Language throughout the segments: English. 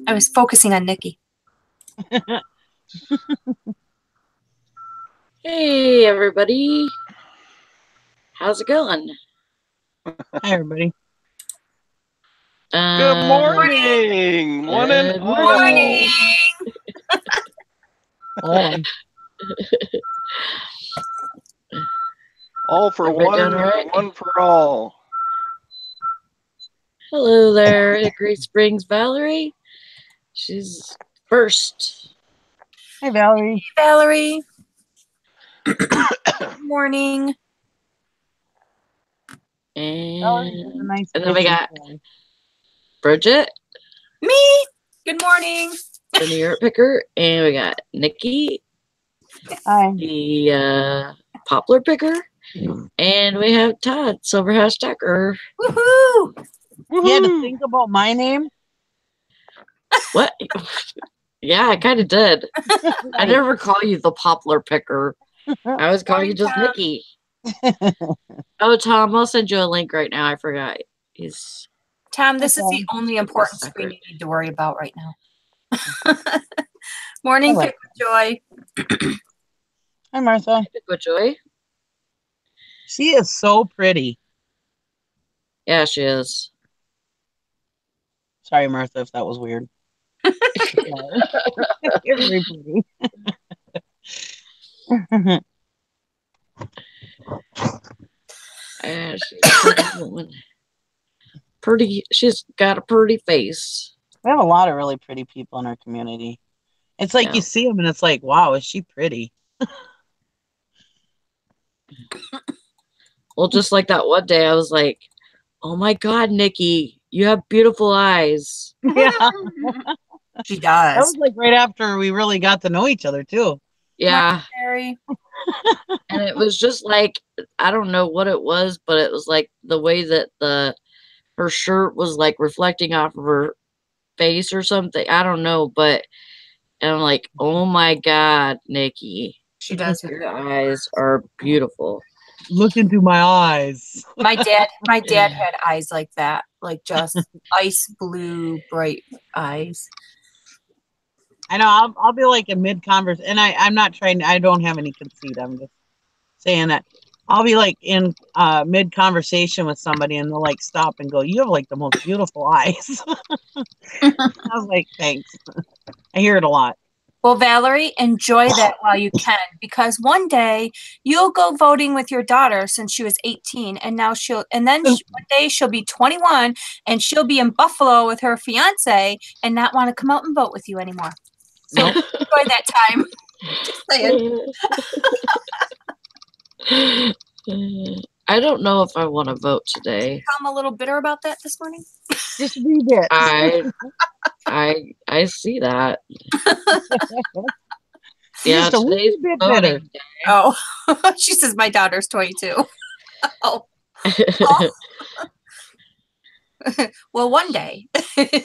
I was focusing on Nikki. Hey, everybody. How's it going? Hi, everybody. Good morning. Good Morning. All for Everybody one, doing all right? one for all. Hello there, Hickory Springs Valerie. She's first. Hi, Valerie. Hey, Valerie. Good morning. And, Nice and then we got boy. Bridget, Me. Good morning. the New York picker. And we got Nikki, Hi. the poplar picker. And we have Todd, Silverhouse Stacker. Woohoo! You had to think about my name? What? Yeah, I kind of did. I never call you the poplar picker. I always call you just Tom. Nikki. Oh, Tom, I'll send you a link right now. I forgot. Tom, this is the only important screen you need to worry about right now. Morning, Pick with Joy. Hi, Martha. Pick with Joy. She is so pretty. Yeah, she is. Sorry, Martha, if that was weird. You're very pretty. She's a pretty woman. She's got a pretty face. We have a lot of really pretty people in our community. It's like you see them and it's like, wow, is she pretty? Well, just like that one day, I was like, oh my God, Nikki, you have beautiful eyes. Yeah. She does. That was like right after we really got to know each other, too. Yeah. Mary. And it was just like, I don't know what it was, but it was like the way that her shirt was like reflecting off of her face or something. I don't know, but and I'm like, oh my God, Nikki. She does. Your eyes are beautiful. Look into my eyes. My dad had eyes like that, like just ice blue, bright eyes. I know. I'll be like in mid-converse, and I'm not trying. I don't have any conceit. I'm just saying that I'll be like in mid-conversation with somebody, and they'll like stop and go, "You have like the most beautiful eyes." I was like, "Thanks." I hear it a lot. Well, Valerie, enjoy that while you can, because one day you'll go voting with your daughter since she was 18, and now one day she'll be 21, and she'll be in Buffalo with her fiance and not want to come out and vote with you anymore. So enjoy that time. Just saying. I don't know if I want to vote today. I'm a little bitter about that this morning. Just read it. I see that. Yeah, just a today's bit voting bitter. day. Oh, she says my daughter's 22. Oh. Well, one day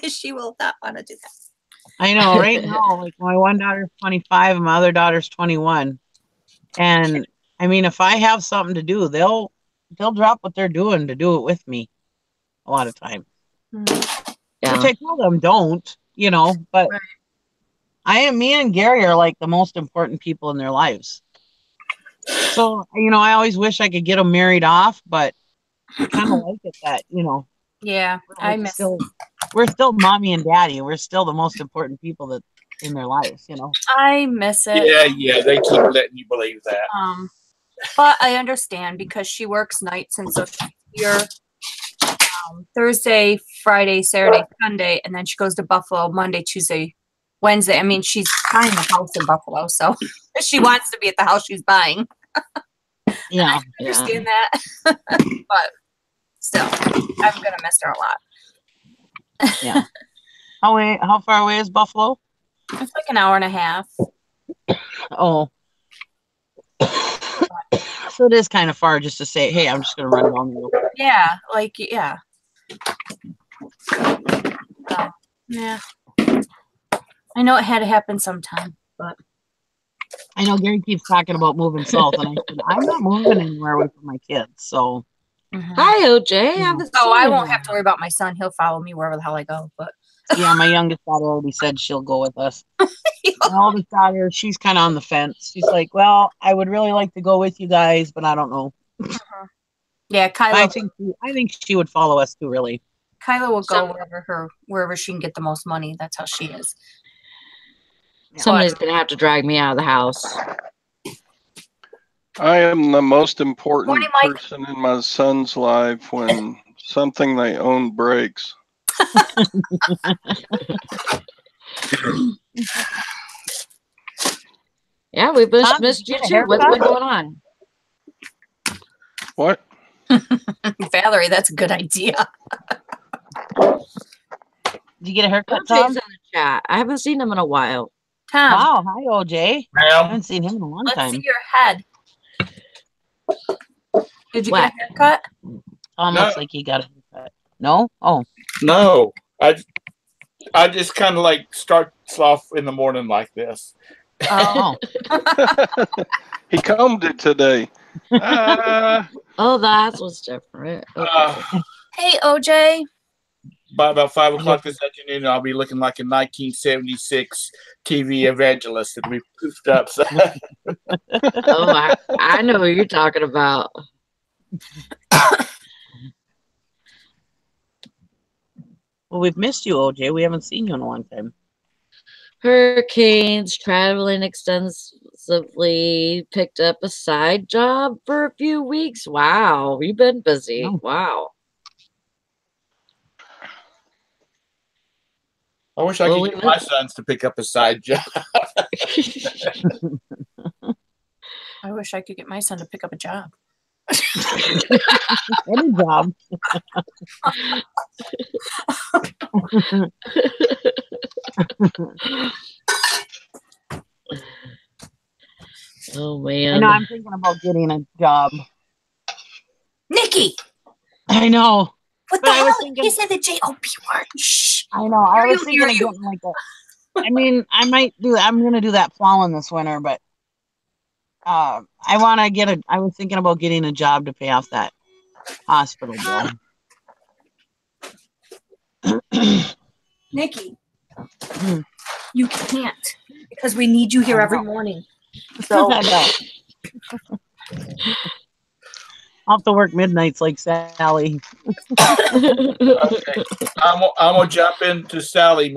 she will not want to do that. I know. Right now, like my one daughter's 25 and my other daughter's 21. And I mean, if I have something to do, they'll drop what they're doing to do it with me a lot of time. Yeah. Which I tell them don't, but me and Gary are like the most important people in their lives. So, I always wish I could get them married off, but I kind of like it that, Yeah, we're still mommy and daddy. We're still the most important people that in their lives, I miss it. Yeah, they keep letting you believe that. But I understand because she works nights, and so she's here Thursday, Friday, Saturday, Sunday, and then she goes to Buffalo Monday, Tuesday, Wednesday. I mean, she's buying a house in Buffalo, so she wants to be at the house she's buying. Yeah, I understand that, but still, I'm gonna miss her a lot. Yeah. How far away is Buffalo? It's like an hour and a half. Oh. So it is kind of far just to say, hey, I'm just going to run down the road. Yeah, yeah. Yeah. I know it had to happen sometime, but. I know Gary keeps talking about moving south, and I said, I'm not moving anywhere away from my kids, so. Hi, OJ. I won't have to worry about my son. He'll follow me wherever the hell I go, but. Yeah, my youngest daughter already said she'll go with us. My oldest daughter, she's kind of on the fence. She's like, well, I would really like to go with you guys, but I don't know. Yeah, I think she would follow us too, really. Kyla will go wherever she can get the most money. That's how she is. Somebody's gonna have to drag me out of the house. I am the most important Morning, Mike. person in my son's life when something they own breaks. Yeah, we just Tom, missed did you you get a too. What's haircut? been going on? What? Valerie, that's a good idea. Did you get a haircut, OJ's Tom? in the chat. I haven't seen him in a while. Tom, Wow, hi, OJ. I haven't seen him in a long let's time. see your head. Did you What? get a haircut? Tom No. looks like he got a haircut. No? Oh. No, I just kind of like starts off in the morning like this. Oh. He combed it today. Oh, that's what's different. Okay. Hey, OJ. By about 5 o'clock this afternoon, I'll be looking like a 1976 TV evangelist. It'll be poofed up. So. Oh, I know who you're talking about. Well, we've missed you, OJ. We haven't seen you in a long time. Hurricanes, traveling extensively, picked up a side job for a few weeks. Wow, you've been busy. Oh. Wow. I wish I could get my sons to pick up a side job. I wish I could get my son to pick up a job. Any job. Oh, I man. know, I'm thinking about getting a job. Nikki! I know. What But the I was hell? thinking- He said the J-O-P word. Shh. I know. I was You, thinking of you. getting like a. I mean, I might do. I'm gonna do that plowing this winter, but I want to get a. I was thinking about getting a job to pay off that hospital bill. Nikki, you can't because we need you here every morning. So I know. I'll have to work midnights like Sally. Okay. I'm gonna jump into Sally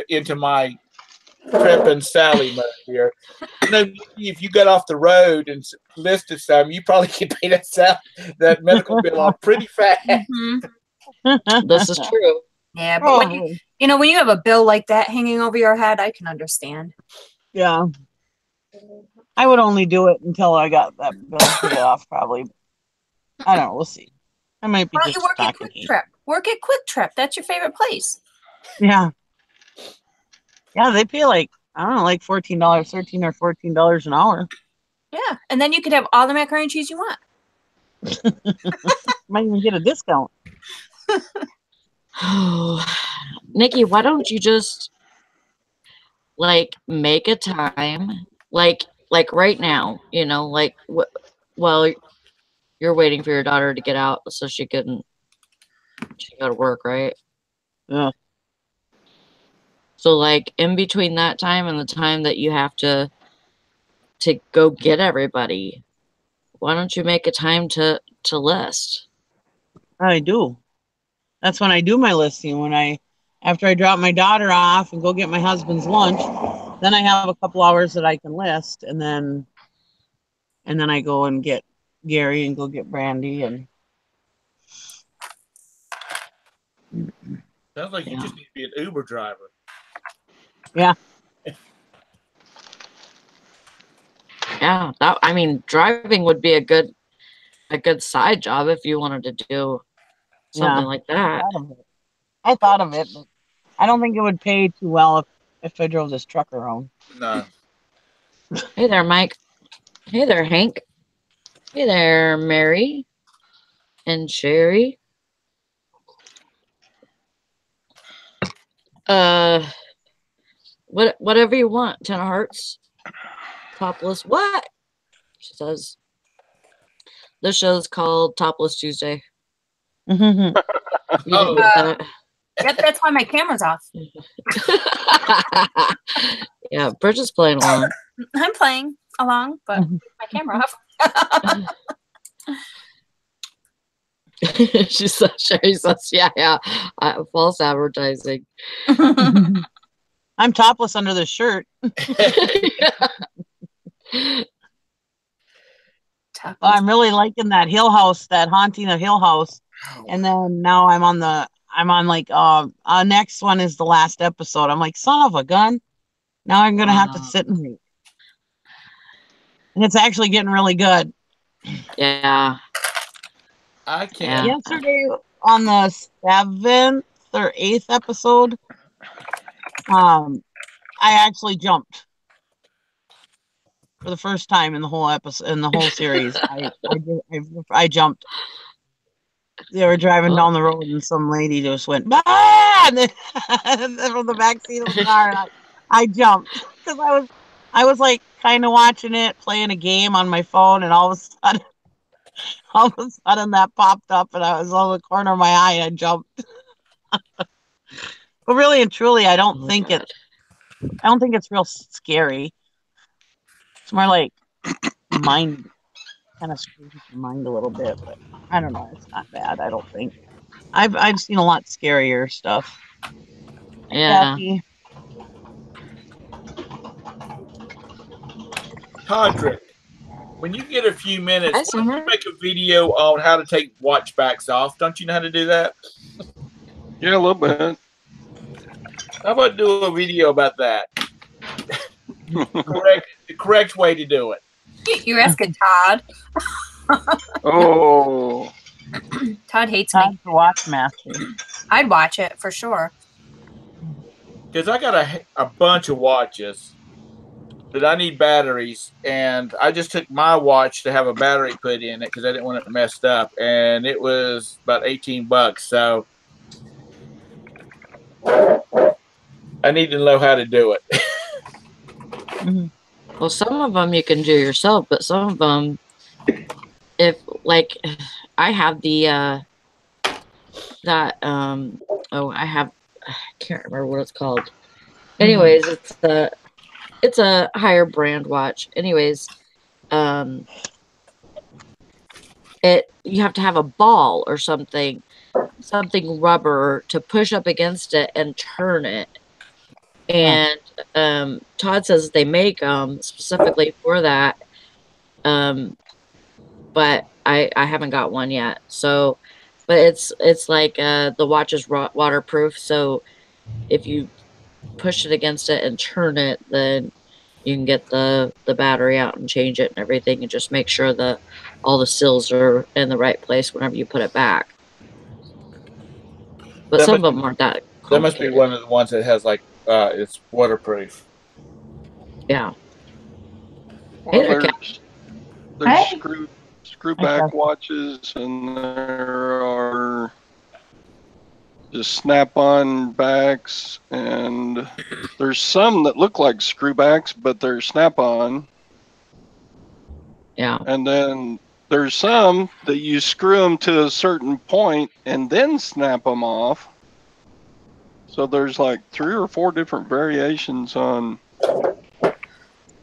into my Prep and Sally mode here. You know, if you got off the road and listed some, you probably could pay that medical bill off pretty fast. This is true. yeah, but when Probably. when you have a bill like that hanging over your head, I can understand. Yeah. I would only do it until I got that bill paid off, probably. I don't know. We'll see. I might be Why don't just you work at talking. Quick Trip? Work at Quick Trip. That's your favorite place. Yeah. Yeah, they pay like, I don't know, like $14, $13 or $14 an hour. Yeah, and then you could have all the macaroni and cheese you want. Might even get a discount. Nikki, why don't you just like make a time, like right now, like well, you're waiting for your daughter to get out so she can go to work, right? Yeah. So like in between that time and the time that you have to go get everybody, why don't you make a time to list? I do. That's when I do my listing. After I drop my daughter off and go get my husband's lunch, then I have a couple hours that I can list, and then I go and get Gary and go get Brandy and. Sounds like you just need to be an Uber driver. Yeah. Yeah, driving would be a good side job if you wanted to do something like that. I thought of it, but I don't think it would pay too well if I drove this truck around. No. Hey there, Mike. Hey there, Hank. Hey there, Mary and Sherry. Whatever you want. 10 of hearts. Topless. What? She says. This show's called Topless Tuesday. You didn't get that. Yep, that's why my camera's off. Yeah, Bridget's playing along. I'm playing along, but my camera off. She's so Sherry says, yeah, false advertising. I'm topless under this shirt. Well, I'm really liking that Hill House, that Haunting of Hill House. And then now I'm on like next one is the last episode. I'm like, son of a gun. Now I'm gonna have to sit and read. And it's actually getting really good. Yeah. I can't. Yesterday on the 7th or 8th episode, I actually jumped for the first time in the whole episode, in the whole series. I jumped. They were driving down the road and some lady just went, bah! And then from the back seat of the car, I jumped because I was like kind of watching it, playing a game on my phone, and all of a sudden that popped up, and I was on the corner of my eye, and I jumped. But really and truly, I don't think it's real scary. It's more like mind, kind of screws your mind a little bit, but I don't know. It's not bad. I don't think. I've seen a lot scarier stuff. Yeah. Kathy. Todrick, when you get a few minutes, Hi, why don't Summer. you make a video on how to take watch backs off? Don't you know how to do that? Yeah, a little bit. How about do a video about that? The correct way to do it. You're asking Todd. Oh, Todd hates Time me. to watch Master. I'd watch it for sure. Because I got a bunch of watches that I need batteries, and I just took my watch to have a battery put in it because I didn't want it messed up, and it was about $18. So I need to know how to do it. Well, some of them you can do yourself, but some of them, if like, I have I can't remember what it's called. Anyways, it's a higher brand watch. Anyways, you have to have a ball or something rubber to push up against it and turn it. And Todd says they make them specifically for that, but I haven't got one yet. So, but it's like the watch is waterproof. So if you push it against it and turn it, then you can get the battery out and change it and everything, and just make sure that all the seals are in the right place whenever you put it back. But some of them aren't that complicated. That must be one of the ones that has like it's waterproof. Yeah. well, Hey, there's screw back watches, and there are just snap-on backs, and there's some that look like screw backs, but they're snap-on. Yeah. And then there's some that you screw them to a certain point and then snap them off. So there's like 3 or 4 different variations on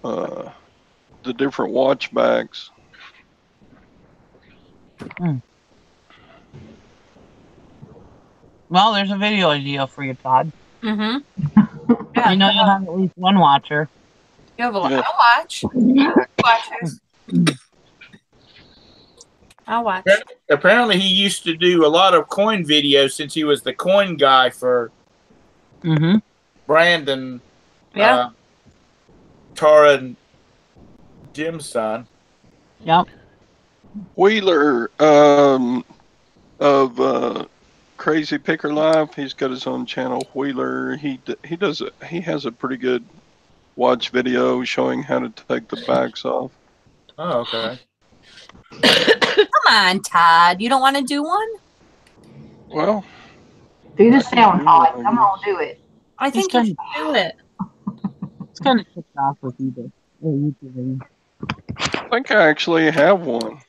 the different watch backs. Well, there's a video idea for you, Todd. Mm-hmm. Yeah, You know you'll have at least one watcher. you have a Yeah. I'll watch. Watchers. I'll watch. Apparently, he used to do a lot of coin videos since he was the coin guy for Brandon, Yeah. Tara, and Jim's son. Yep. Wheeler of Crazy Picker Live, he's got his own channel. Wheeler, he has a pretty good watch video showing how to take the backs off. Oh, okay. Come on, Todd. You don't want to do one? Well, Do the sound, Todd. Come on, do it. I think you should do it. It's kind of kicked off with YouTube. I think I actually have one.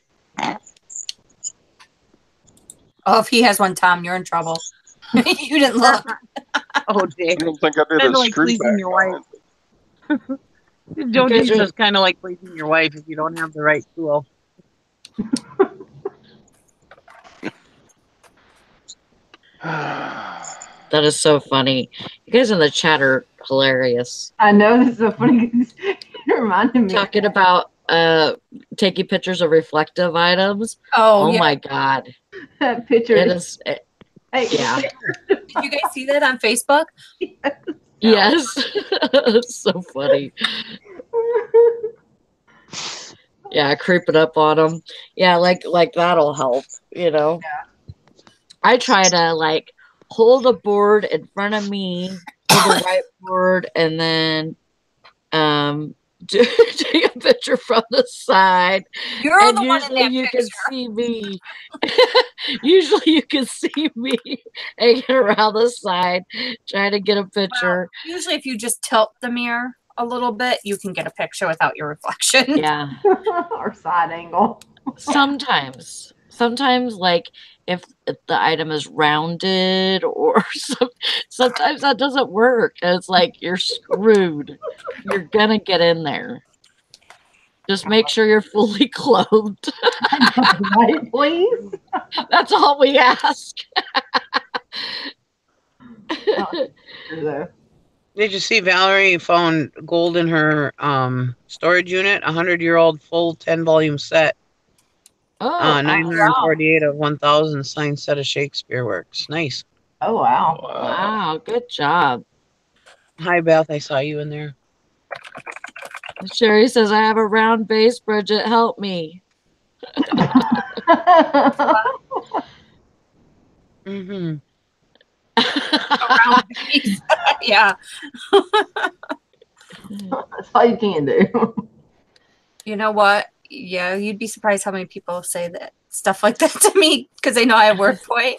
Oh, if he has one, Tom, you're in trouble. You didn't look. Oh, Jay. I don't think I did Kind a of like screw pleasing back your on wife. it. Joe guys D's are- is kind of like pleasing your wife if you don't have the right tool. That is so funny. You guys in the chat are hilarious. I know this is so funny. 'Cause it reminded me. Talking about taking pictures of reflective items. Oh, yeah. My God. That picture. It is, Hey, yeah. Did you guys see that on Facebook? Yes. It's so funny. Yeah, creeping up on them. Yeah, like that'll help, you know. I try to like hold a board in front of me with a whiteboard and then take a picture from the side. You're And the one in usually that you picture. can see me. Usually you can see me hanging around the side trying to get a picture. Usually if you just tilt the mirror a little bit, you can get a picture without your reflection. Yeah. or side angle. Sometimes like if the item is rounded or sometimes that doesn't work. And it's like you're screwed. You're gonna get in there. Just make sure you're fully clothed. Right, please. That's all we ask. Did you see Valerie found gold in her storage unit? 100-year-old full 10-volume set. Oh, 948 of 1,000 signed set of Shakespeare works. Nice. Oh, wow. wow, good job. Hi, Beth. I saw you in there. Sherry says I have a round base, Bridget. Help me. Mm-hmm. Around the piece. Yeah. That's all you can do. You know what? Yeah, you'd be surprised how many people say that stuff like that to me because they know I have worth point.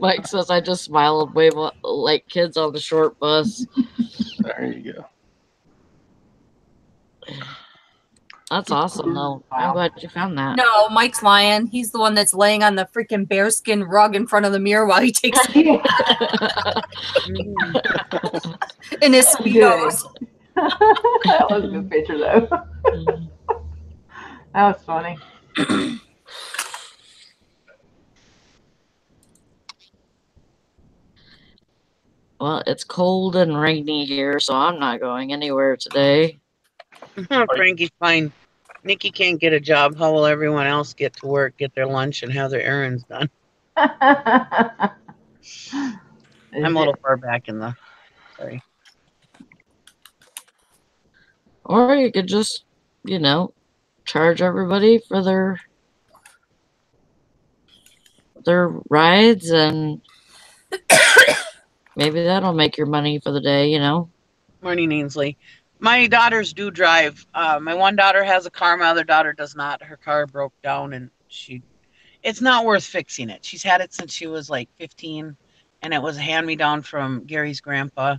Mike says I just smile and wave like kids on the short bus. There you go. That's awesome, though. I'm glad you found that. No, Mike's lying. He's the one that's laying on the freaking bearskin rug in front of the mirror while he takes in his speedos. That was a good picture, though. That was funny. Well, it's cold and rainy here, so I'm not going anywhere today. Frankie's fine. Nikki can't get a job. How will everyone else get to work, get their lunch, and have their errands done? I'm a little far back in the. Sorry. Or you could just, you know, charge everybody for their rides, and maybe that'll make your money for the day, you know. Morning, Ainsley. My daughters do drive. My one daughter has a car. My other daughter does not. Her car broke down, and it's not worth fixing it. She's had it since she was like 15, and it was a hand-me-down from Gary's grandpa.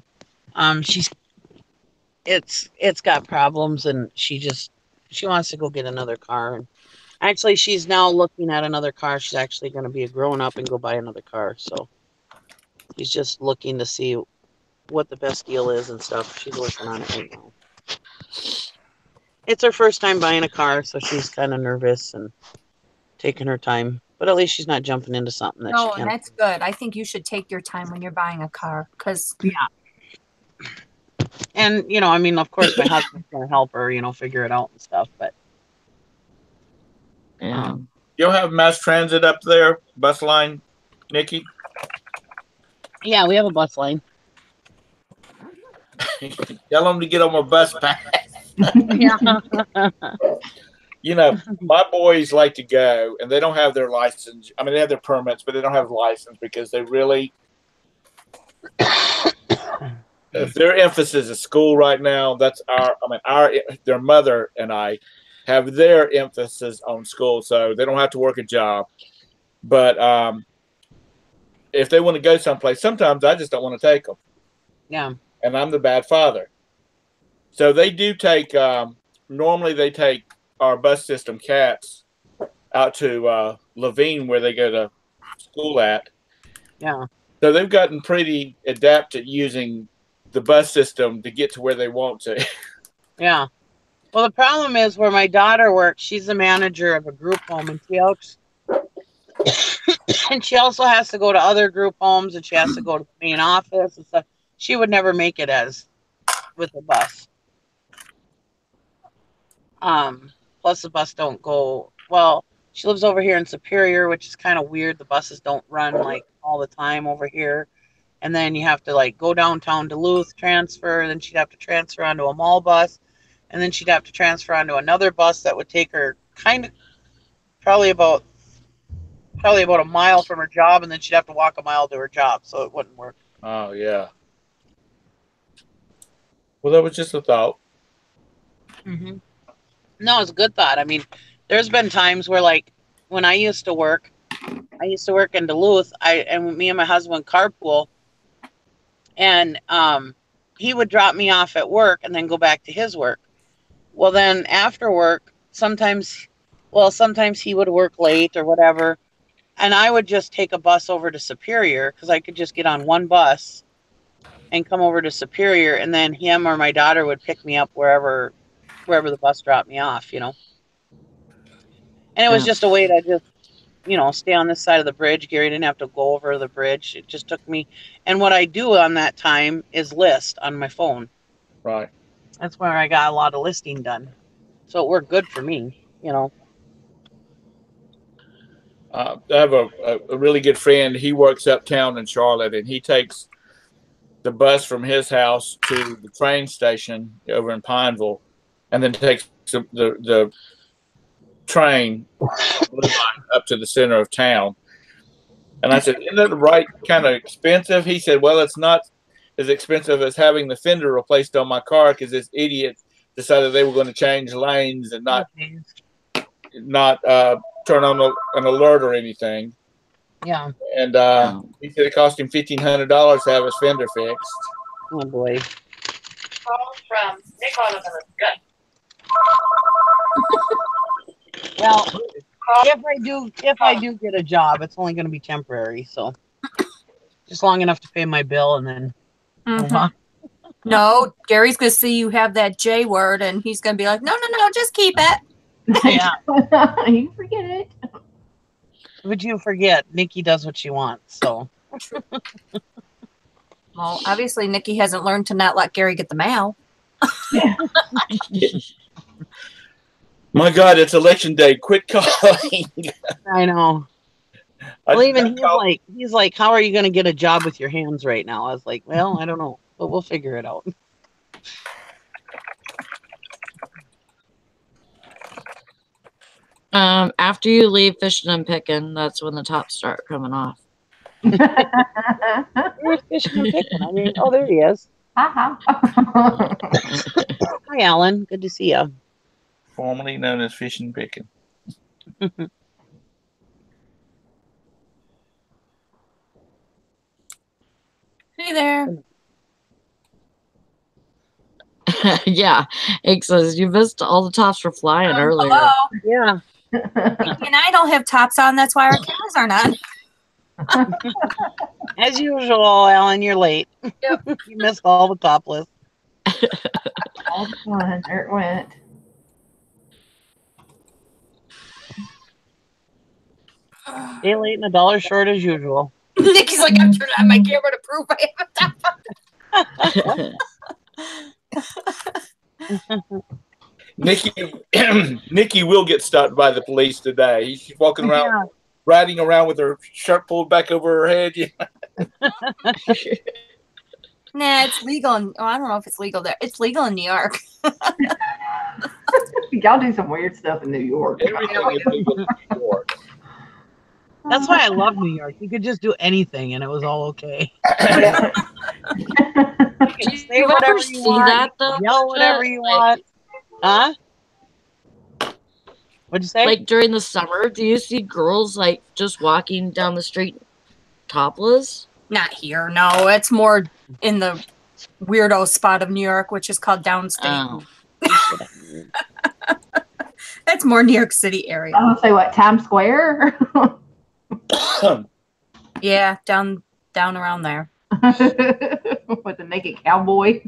It's got problems, and she wants to go get another car. And actually, she's now looking at another car. She's actually going to be a grown-up and go buy another car. So she's just looking to see what the best deal is and stuff. She's working on it right now. It's her first time buying a car, so she's kind of nervous and taking her time. But at least she's not jumping into something that she No, can't. and that's good. I think you should take your time when you're buying a car because And, you know, I mean, of course, my husband's going to help her, you know, figure it out and stuff. But Yeah. You'll have mass transit up there, bus line, Nikki? yeah, we have a bus line. Tell them to get on my bus pass. Yeah. You know, my boys like to go, and they don't have their license. I mean, they have their permits, but they don't have a license because they really. If their emphasis is school right now, that's their mother and I have their emphasis on school, so they don't have to work a job. But if they want to go someplace, sometimes I just don't want to take them. Yeah. And I'm the bad father. So they do take, normally they take our bus system cats out to Levine where they go to school at. Yeah. So they've gotten pretty adept at using the bus system to get to where they want to. Yeah. Well, the problem is where my daughter works, she's the manager of a group home, and and she also has to go to other group homes, and she has to go to the main office and stuff. She would never make it as with the bus. Plus the bus don't go well. She lives over here in Superior, which is kind of weird. The buses don't run like all the time over here. And then you have to like go downtown Duluth, transfer, then she'd have to transfer onto a mall bus, and then she'd have to transfer onto another bus that would take her probably about a mile from her job, and then she'd have to walk a mile to her job, so it wouldn't work. Oh, yeah. Well, that was just a thought. Mm-hmm. No, it's a good thought. I mean, there's been times where, like, when I used to work in Duluth, and me and my husband carpool, and he would drop me off at work and then go back to his work. Well, then after work, sometimes he would work late or whatever, and I would just take a bus over to Superior because I could just get on one bus and come over to Superior, and then him or my daughter would pick me up wherever the bus dropped me off, you know. And it was just a way to just, you know, stay on this side of the bridge. Gary didn't have to go over the bridge. It just took me. And what I do on that time is list on my phone. Right. That's where I got a lot of listing done. So it worked good for me, you know. I have a really good friend. He works uptown in Charlotte, and he takes the bus from his house to the train station over in Pineville, and then takes the train up to the center of town. And I said, isn't that the right kind of expensive? He said, well, it's not as expensive as having the fender replaced on my car because this idiot decided they were going to change lanes and not turn on an alert or anything. Yeah. And he said it cost him $1,500 to have his fender fixed. Oh boy. Call from Nick Oliver. Good. Well, if I do get a job, it's only going to be temporary, so just long enough to pay my bill and then move on. No, Gary's going to see you have that J word, and he's going to be like, no, just keep it. Yeah. You can forget it. Would you forget? Nikki does what she wants, so. Well, obviously, Nikki hasn't learned to not let Gary get the mail. My God, it's election day. Quit calling. I know. Well, even he's like, how are you going to get a job with your hands right now? I was like, well, I don't know, but we'll figure it out. After you leave fishing and picking, that's when the tops start coming off. Where's fishing and picking? I mean, oh, there he is. Uh-huh. Hi, Alan. Good to see you. Formerly known as fishing and picking. Hey there. Yeah, it says you missed all the tops for flying earlier. Hello. Yeah. Nikki and I don't have tops on. That's why our cameras aren't on. As usual, Alan, you're late. Yep. You missed all the topless. All the fun. There it went. Day late and $1 short as usual. Nikki's like, I'm turning on my camera to prove I have a top. Nikki will get stopped by the police today. She's walking around, riding around with her shirt pulled back over her head. Nah, it's legal. I don't know if it's legal there. It's legal in New York. Y'all do some weird stuff in New York. Everything is legal in New York. That's why I love New York. You could just do anything and it was all okay. Do Say you whatever ever you see want, that though? yell whatever you want. Huh? What'd you say? Like during the summer, do you see girls like just walking down the street topless? Not here. No, it's more in the weirdo spot of New York, which is called downstate. Oh. That's more New York City area. I don't say what, Times Square? Yeah, down around there. With the naked cowboy.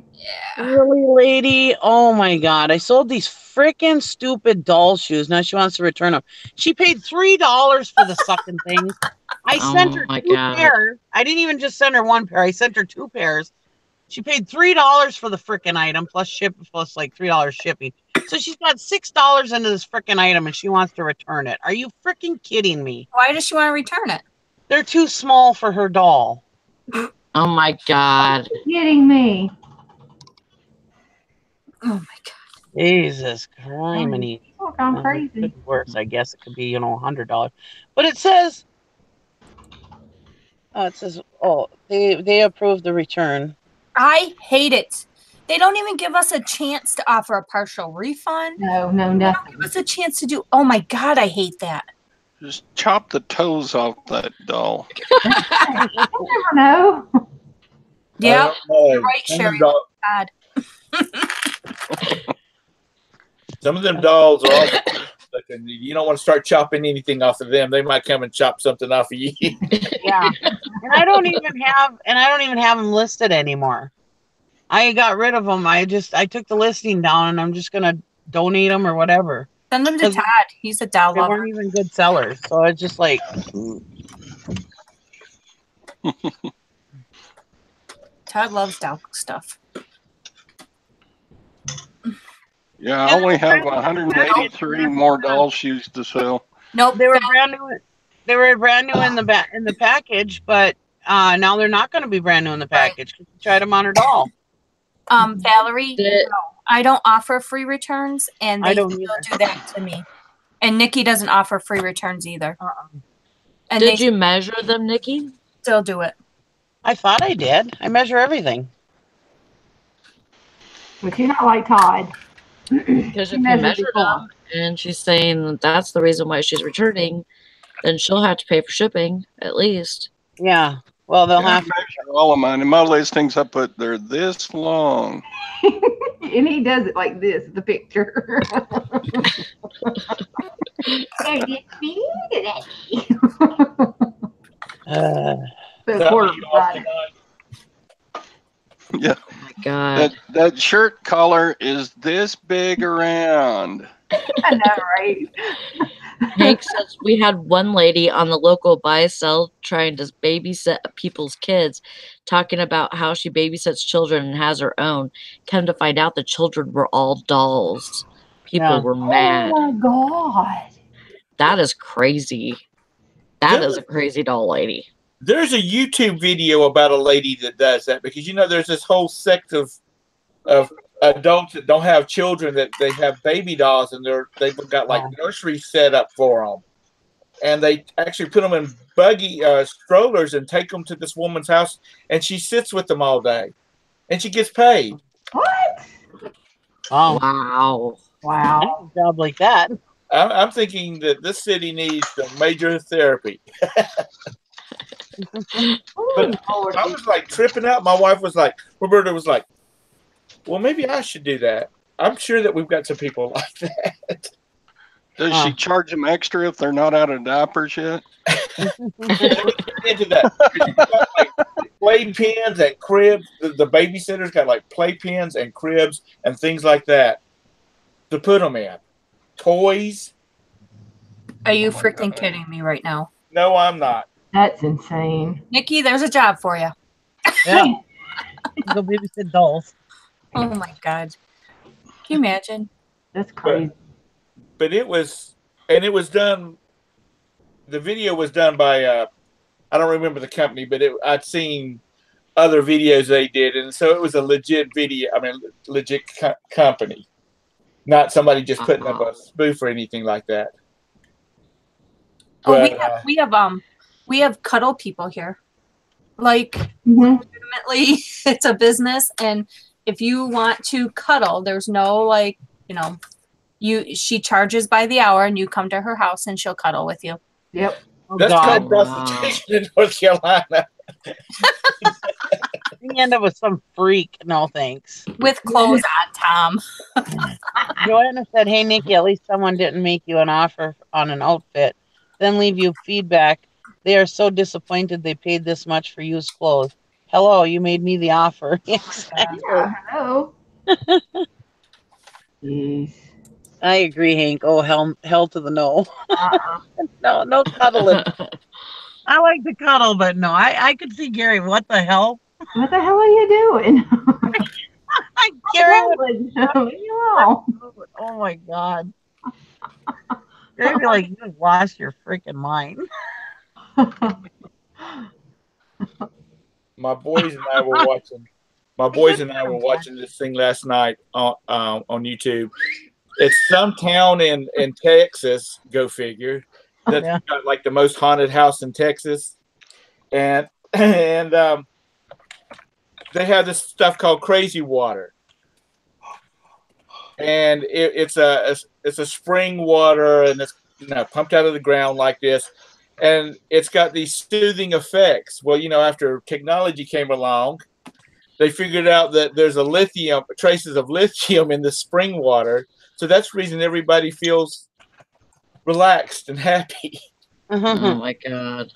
Really, lady? Oh my God! I sold these freaking stupid doll shoes. Now she wants to return them. She paid $3 for the sucking things. I sent her my 2 God. pairs. I didn't even just send her 1 pair. I sent her 2 pairs. She paid $3 for the freaking item plus like $3 shipping. So she's got $6 into this freaking item and she wants to return it. Are you freaking kidding me? Why does she want to return it? They're too small for her doll. Oh my God. Kidding me. Oh my God. Jesus criminy. Oh, I'm crazy. It could be worse. I guess it could be, $100. But it says, they approved the return. I hate it. They don't even give us a chance to offer a partial refund. No, They don't nothing. give us a chance to do. Oh my God, I hate that. Just chop the toes off that doll. You never know. Yeah, You're you're right, Sherry. God. Some of them dolls are all, you don't want to start chopping anything off of them. They might come and chop something off of you. Yeah. And I don't even have them listed anymore. I got rid of them. I took the listing down and I'm just gonna donate them or whatever. Send them to Todd. He's a doll They lover. weren't even good sellers. So it's just like Todd loves doll stuff. Yeah, I only have 183 more doll shoes to sell. Nope, they were brand new. They were brand new in the package, but now they're not going to be brand new in the package because you tried them on her doll. Valerie, no, I don't offer free returns, and they still either. do that to me. And Nikki doesn't offer free returns either. And Did you measure them, Nikki? Still do it. I thought I did. I measure everything. But you're not like Todd. Because if you measured them and she's saying that's the reason why she's returning, then she'll have to pay for shipping at least. Yeah. Well, they'll have to measure all of mine. In my listings, I put they're this long. And he does it like this, the picture. Yeah. Oh my God. That shirt collar is this big around. I know, right? Hank says we had one lady on the local buy-sell trying to babysit people's kids, talking about how she babysits children and has her own. Come to find out the children were all dolls. People were mad. Oh my God. That is crazy. That is a crazy doll lady. There's a YouTube video about a lady that does that because there's this whole sect of adults that don't have children that they have baby dolls and they've got like nurseries set up for them, and they actually put them in buggy strollers and take them to this woman's house, and she sits with them all day, and she gets paid. What? Oh wow! A job like that. I'm thinking that this city needs some major therapy. But I was like tripping out. My wife was like, Roberta was like, well, maybe I should do that. I'm sure that we've got some people like that. Does she charge them extra if they're not out of diapers yet? Into that. Like playpens and cribs. The babysitter's got like playpens and cribs and things like that to put them in. Toys. Are you freaking kidding me right now? No, I'm not. That's insane. Nikki, there's a job for you. Yeah. Go babysit dolls. Oh my God. Can you imagine? That's crazy. But it was done. The video was done by I don't remember the company, but I'd seen other videos they did, and so it was a legit video. I mean, legit company, not somebody just putting up a spoof or anything like that. Oh, But, we have cuddle people here. Like, legitimately, it's a business, and if you want to cuddle, there's no she charges by the hour, and you come to her house, and she'll cuddle with you. Yep. That's called prostitution in North Carolina. You end up with some freak. No thanks. With clothes on, Tom. Joanna said, "Hey Nikki, at least someone didn't make you an offer on an outfit, then leave you feedback They are so disappointed they paid this much for used clothes. Hello, you made me the offer. Hello. Jeez. I agree, Hank. Oh, hell to the no. No cuddling. I like to cuddle, but no, I could see Gary. What the hell? What the hell are you doing? Gary, Leave me alone. oh my God. Gary be like, you've lost your freaking mind. My boys and I were watching. My boys and I were watching this thing last night on YouTube. It's some town in Texas. Go figure. That's got like the most haunted house in Texas, and they have this stuff called crazy water, and it's a spring water, and it's pumped out of the ground like this. And it's got these soothing effects. Well, after technology came along, they figured out that there's traces of lithium in the spring water. So that's the reason everybody feels relaxed and happy. Oh my God.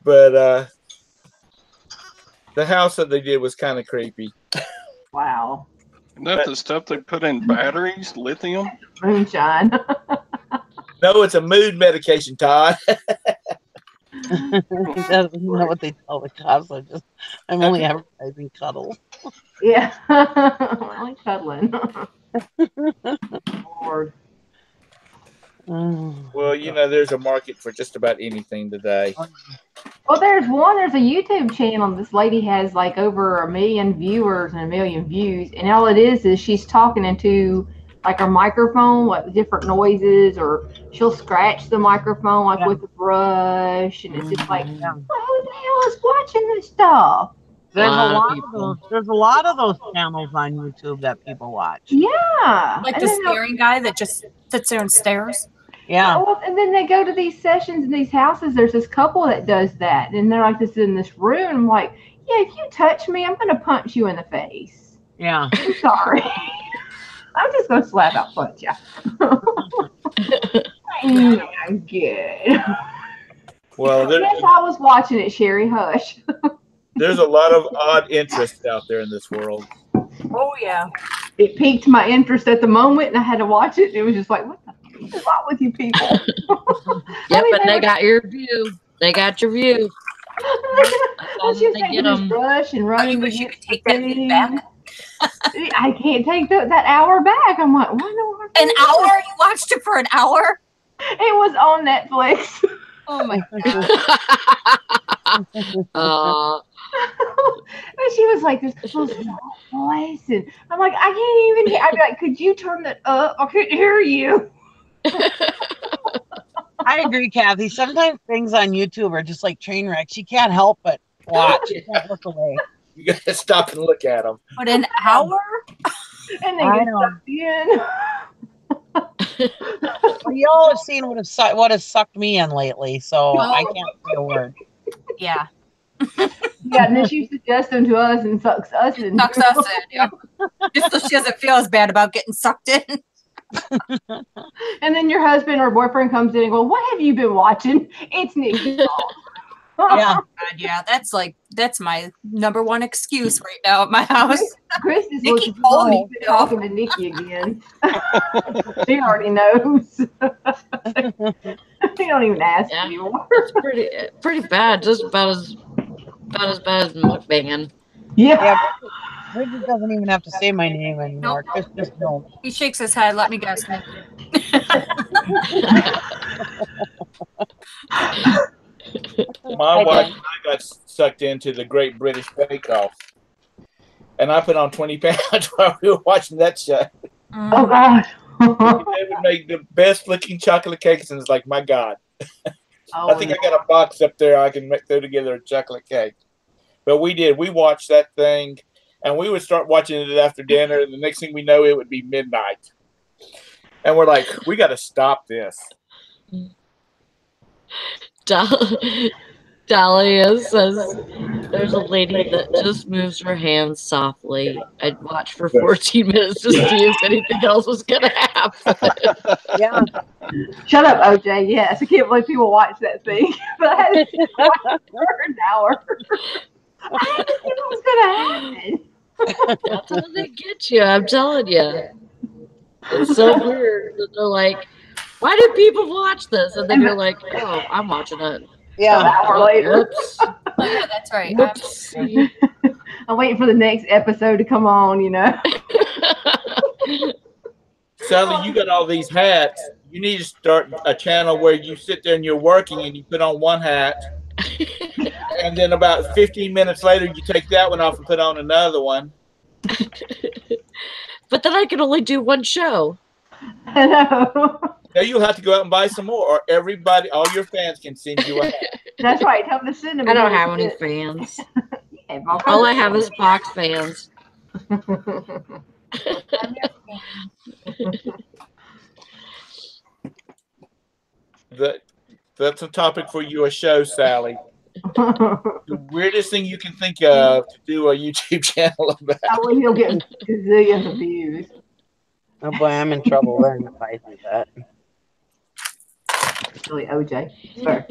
But the house that they did was kind of creepy. Wow. Isn't that the stuff they put in batteries? Lithium? Moonshine. No, it's a mood medication, Todd. That's not what they tell the cops. I'm only advertising cuddle. Yeah. I like cuddling. Lord. Well, there's a market for just about anything today. Well, there's a YouTube channel. This lady has like over 1 million viewers and 1 million views. And all it is she's talking into like a microphone, like different noises, or she'll scratch the microphone like with a brush. And it's just like, who the hell is watching this stuff? There's a lot of those channels on YouTube that people watch. Yeah. Like the staring guy that just sits there and stares. Yeah. Well, and then they go to these sessions in these houses. There's this couple that does that, and they're like this in this room. I'm like, yeah, if you touch me, I'm gonna punch you in the face. Yeah. I'm sorry. I'm just gonna slap out punch you. I'm good. Well, yes, I was watching it, Sherry. Hush. There's a lot of odd interests out there in this world. Oh yeah. It piqued my interest at the moment, and I had to watch it. And it was just like, what the fuck is wrong with you people? Yep, but they got your view. They got your view. Well, she was taking this brush and running. I wish you could take that thing back. I can't take that hour back. I'm like, why no? An hour? You watched it for an hour? It was on Netflix. Oh my God. And she was like, this little voice, and I'm like, I can't even hear. I'd be like, could you turn that up? I couldn't hear you. I agree, Kathy. Sometimes things on YouTube are just like train wrecks. You can't help but watch. You can't look away. You gotta stop and look at them. But an hour? And then get sucked in. Well, you all have seen what has sucked me in lately, so I can't say a word. Yeah. Yeah, and then she suggests them to us and sucks us in. Sucks us in, yeah. Just so she doesn't feel as bad about getting sucked in. And then your husband or boyfriend comes in and goes, what have you been watching? It's Nikki's fault. Yeah. God, yeah, that's my number one excuse right now at my house. Chris is Nikki told me talking to Nikki again. She already knows. They don't even ask anymore. It's pretty bad. Just about as bad as mukbanging. Yeah. Bridget doesn't even have to say my name anymore. Chris just knows. He shakes his head. Let me guess. My wife and I got sucked into the Great British Bake Off, and I put on 20 pounds while we were watching that show. Oh God! They would make the best looking chocolate cakes, and it's like, my God. I think I got a box up there I can throw together a chocolate cake. But we did. We watched that thing, and we would start watching it after dinner, and the next thing we know, it would be midnight. And we're like, we got to stop this. Dahlia says there's a lady that just moves her hands softly. I'd watch for 14 minutes to see if anything else was gonna happen. Yeah. Shut up, OJ. Yes, I can't believe people watch that thing. But I had to watch it for an hour. I had to see what was gonna happen. That's how they get you. I'm telling you. It's so weird that they're like, "Why do people watch this?" And then you're like, "Oh, I'm watching it." An Yeah. hour later. Whoops. Oh, yeah, that's right. Whoops. I'm waiting for the next episode to come on, you know. Sally, you got all these hats. You need to start a channel where you sit there and you're working and you put on one hat. And then about 15 minutes later, you take that one off and put on another one. But then I can only do one show. I know. Now you'll have to go out and buy some more, or everybody, all your fans can send you a hat. That's right. Tell them to send them. I don't have any fans. Yeah, All I have is box fans. That's a topic for your show, Sally. The weirdest thing you can think of to do a YouTube channel about. I believe he'll get gazillions of views. Oh boy, I'm in trouble then if I do that. Really, OJ. Sorry.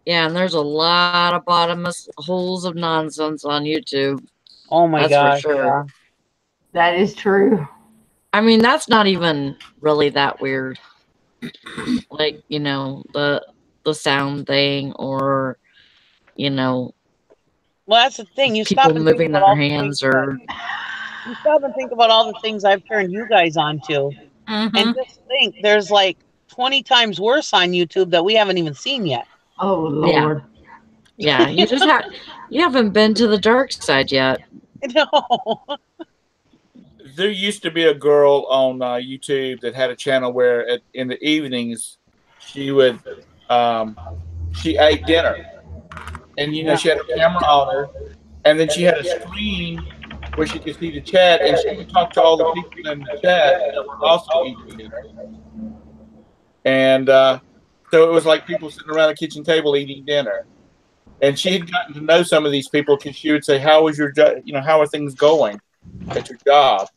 Yeah, and there's a lot of bottomless holes of nonsense on YouTube. Oh my That's gosh. for sure. That is true. I mean, that's not even really that weird. Like, you know, the sound thing, or, you know, Well, that's the thing. You stop people and think moving about their all the hands, things or you stop and think about all the things I've turned you guys onto, and just think there's like 20 times worse on YouTube that we haven't even seen yet. Oh Lord. yeah, you haven't been to the dark side yet. No. There used to be a girl on YouTube that had a channel where in the evenings she would she ate dinner, and you know she had a camera on her, and then she had a screen where she could see the chat, and she would talk to all the people in the chat that were also eating dinner. And so it was like people sitting around a kitchen table eating dinner. And she had gotten to know some of these people because she would say, "How was your job? You know, how are things going at your job?"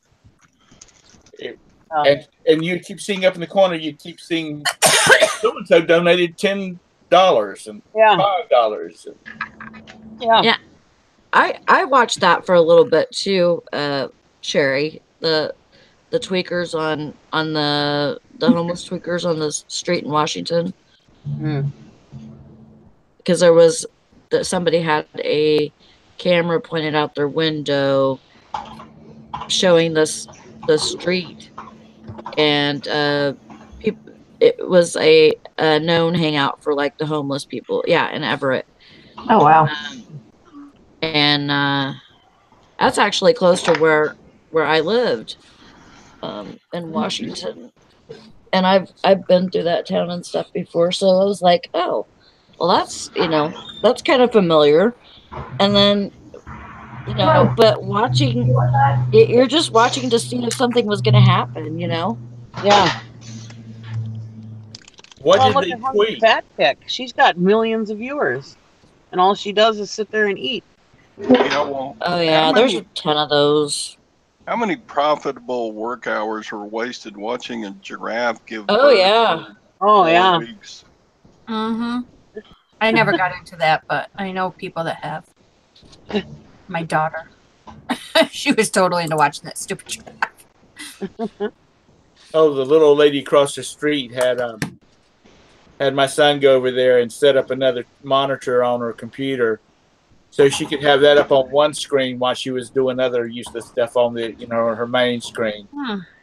And you keep seeing up in the corner, you keep seeing so and so donated $10 and $5. Yeah. I watched that for a little bit too, Sherry. The tweakers on the homeless tweakers on the street in Washington. Because there was somebody had a camera pointed out their window showing the street, and it was a known hangout for like the homeless people. Yeah, in Everett. Oh wow. And that's actually close to where I lived, in Washington. And I've been through that town and stuff before, so I was like, oh, well, that's kind of familiar. And then, you know, but watching, you're just watching to see if something was going to happen, you know? Yeah. What Look did at they her tweet? Fat Pick. She's got millions of viewers, and all she does is sit there and eat. Yeah, well, Oh yeah, there's a ton of those. how many profitable work hours were wasted watching a giraffe give Oh, birth yeah. for Oh 4 yeah. weeks? I never got into that, but I know people that have. My daughter. She was totally into watching that stupid giraffe. Oh, the little lady across the street had my son go over there and set up another monitor on her computer, so she could have that up on one screen while she was doing other useless stuff on the, you know, her main screen.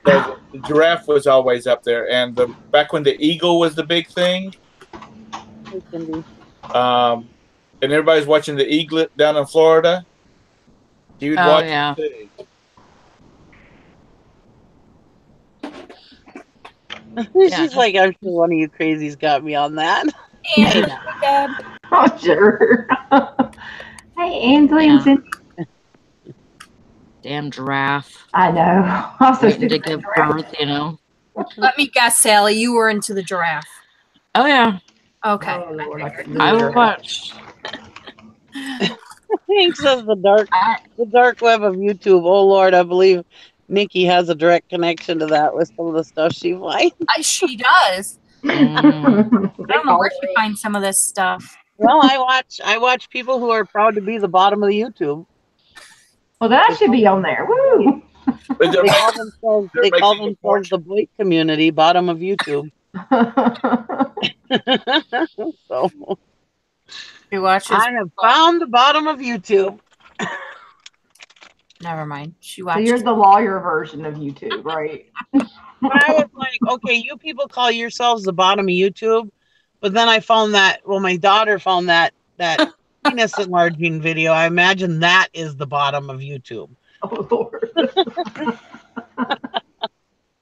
So the giraffe was always up there, and back when the eagle was the big thing, and everybody's watching the eaglet down in Florida, she would watch it too. She's like, I'm sure one of you crazies got me on that. Oh sure. Hey, Ainsley and Cindy. Damn giraffe. I know. Also Waiting to give birth, you know. Let me guess, Sally, you were into the giraffe. Oh yeah. Okay. Oh, Lord, I couldn't do I that. watched. Hank says the dark web of YouTube. Oh Lord, I believe Nikki has a direct connection to that with some of the stuff she finds. She does. Mm, I don't know where she finds some of this stuff. Well, I watch people who are proud to be the bottom of the YouTube. Well, that should be on there. Woo! But they're They call making, themselves they're they call making a themselves the Blake community, bottom of YouTube. So She watches. I have found the bottom of YouTube. Never mind. She So watches. you're the lawyer version of YouTube, right? But I was like, okay, you people call yourselves the bottom of YouTube, but then I found that. Well, my daughter found that penis enlarging video. I imagine that is the bottom of YouTube. Oh, Lord.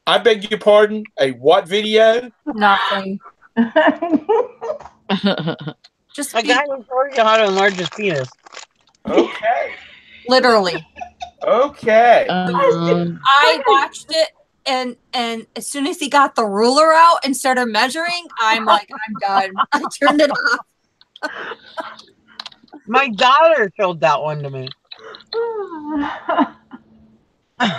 I beg your pardon. A what video? Nothing. Just A guy who told you how to enlarge his penis. Okay. literally. Okay. I watched it, and as soon as he got the ruler out and started measuring, I'm like, I'm done. I turned it off. My daughter showed that one to me. I'm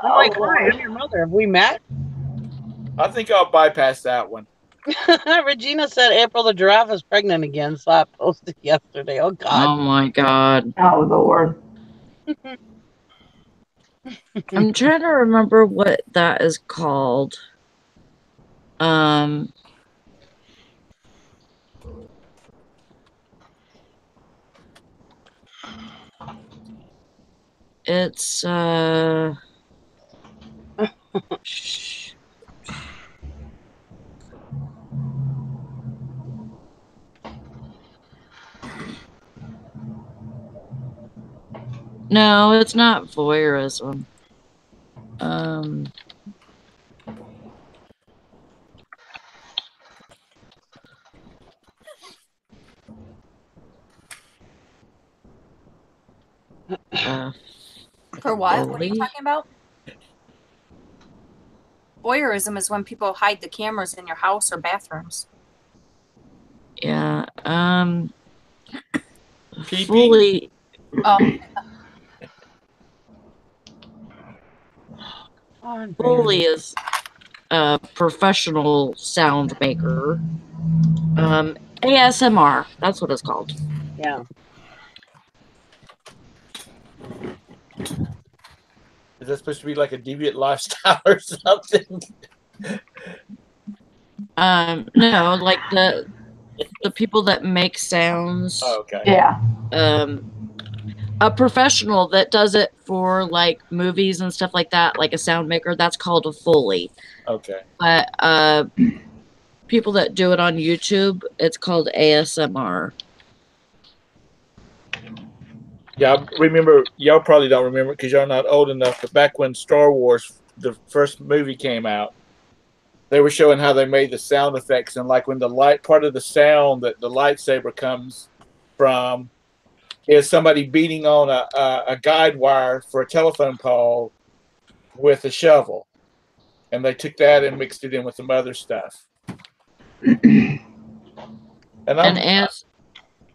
like, hi, I'm your mother. Have we met? I think I'll bypass that one. Regina said April the giraffe is pregnant again, so I posted yesterday. Oh God. oh my God. Oh, Lord. I'm trying to remember what that is called. It's no, it's not voyeurism. For what? What are you Fully? talking about? Voyeurism is when people hide the cameras in your house or bathrooms. Yeah. PP? Fully. Fully is a professional sound maker. ASMR. That's what it's called. Yeah. Is that supposed to be like a deviant lifestyle or something? No, like the people that make sounds. Oh, okay. Yeah. A professional that does it for like movies and stuff like that, like a sound maker, that's called a Foley. Okay. But people that do it on YouTube, it's called ASMR. Yeah, I remember. Y'all probably don't remember because y'all not old enough. But back when Star Wars, the first movie came out, they were showing how they made the sound effects, and like when the light part of the sound that the lightsaber comes from is somebody beating on a guide wire for a telephone call with a shovel, and they took that and mixed it in with some other stuff. And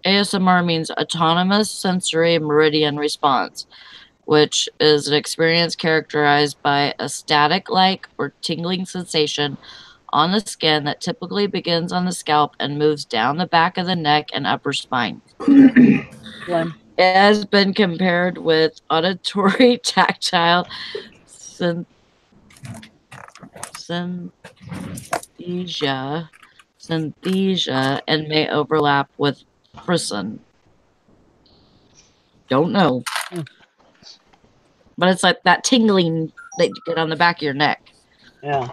ASMR means autonomous sensory meridian response, which is an experience characterized by a static-like or tingling sensation on the skin that typically begins on the scalp and moves down the back of the neck and upper spine. It has been compared with auditory tactile synesthesia and may overlap with frisson. Don't know. But it's like that tingling that you get on the back of your neck. Yeah.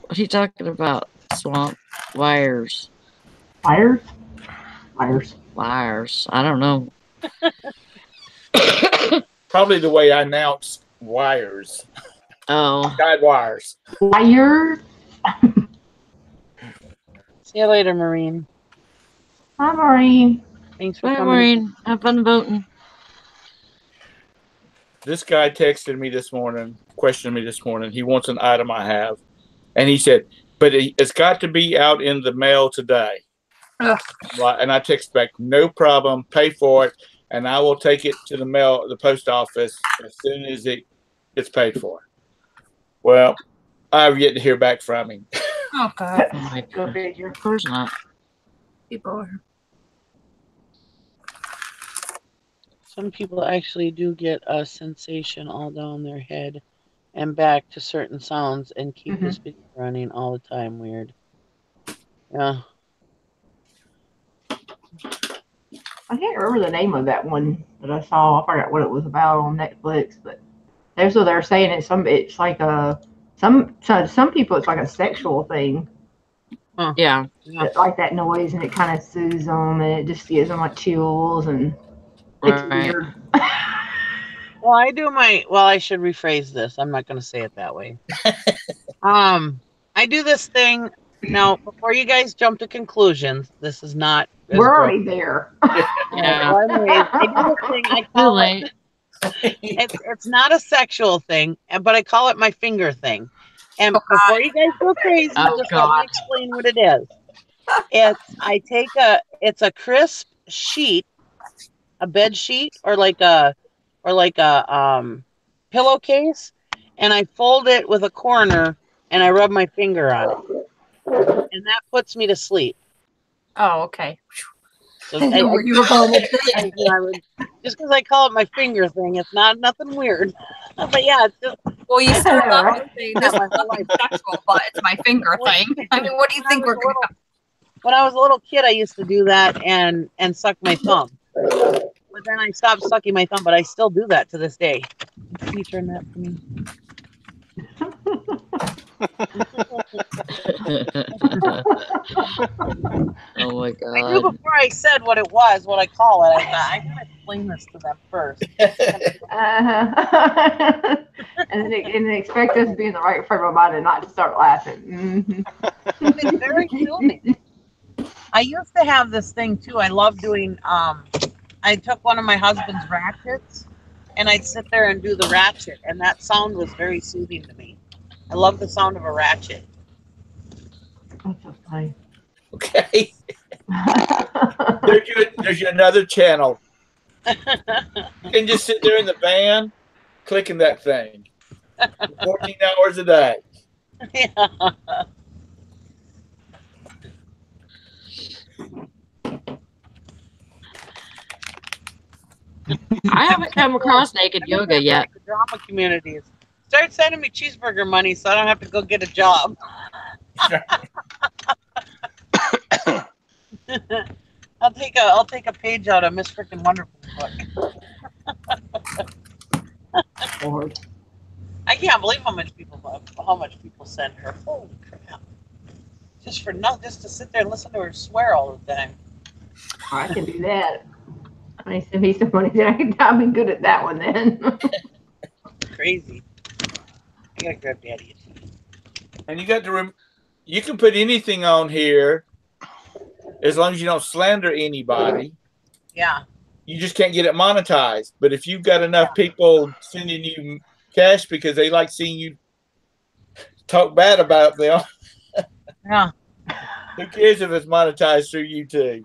What are you talking about? Swamp wires. Wires? Wires. Wires. I don't know. probably the way I announce wires. Oh. Guide wires. Wires. See you later, Maureen. Hi, Maureen. Thanks for Bye, coming. Maureen. Have fun voting. this guy texted me this morning, questioned me this morning. He wants an item I have. And he said, but it's got to be out in the mail today. Ugh. And I text back, no problem, pay for it, and I will take it to the post office as soon as it gets paid for. Well, I've yet to hear back from him. Oh God. Oh my Go God. figure. Of course not. People are. Some people actually do get a sensation all down their head and back to certain sounds and keep the speaker running all the time. Weird. Yeah. I can't remember the name of that one that I saw. I forgot what it was about on Netflix, but that's what they're saying. It's like some people it's like a sexual thing. Yeah. That like that noise, and it kind of soothes them, and it just gives them like chills, and it's weird. Well, I should rephrase this. I'm not going to say it that way. I do this thing now. Before you guys jump to conclusions, this is not. We're already there. Yeah. Well, anyways, I do this thing. I call it. It's not a sexual thing, but I call it my finger thing. And before you guys go crazy, just let me explain what it is. It's a crisp sheet, a bed sheet, or like a pillowcase, and I fold it with a corner and I rub my finger on it, and that puts me to sleep. Oh, okay. So I know where you were going with this. Just because I call it my finger thing, it's not nothing weird. But yeah, it's just. Well, you started off with saying this is nothing sexual, but it's my finger thing. I mean, what do you think we're going to? When I was a little kid, I used to do that and suck my thumb. But then I stopped sucking my thumb, but I still do that to this day. Can you turn that for me? Oh my God. I knew before I said what it was, what I call it. I thought I gotta explain this to them first. And then expect us to be in the right frame of mind and not to start laughing. It's very soothing. I used to have this thing too. I love doing. I took one of my husband's ratchets, and I'd sit there and do the ratchet, and that sound was very soothing to me. I love the sound of a ratchet. That's so funny. Okay. There's another channel. You can just sit there in the van, clicking that thing. 14 hours a day. Yeah. I haven't come across naked yoga yet. Like the drama communities. Start sending me cheeseburger money so I don't have to go get a job. I'll take a page out of Miss Frickin' Wonderful's book. Lord. I can't believe how much people send her. Holy crap! Just to sit there and listen to her swear all the time. I can do that. I send me some money. I'll be good at that one then. Crazy. I gotta grab Daddy a tea. And you got to you can put anything on here as long as you don't slander anybody. Yeah. You just can't get it monetized. But if you've got enough people sending you cash because they like seeing you talk bad about them, Yeah. who cares if it's monetized through YouTube?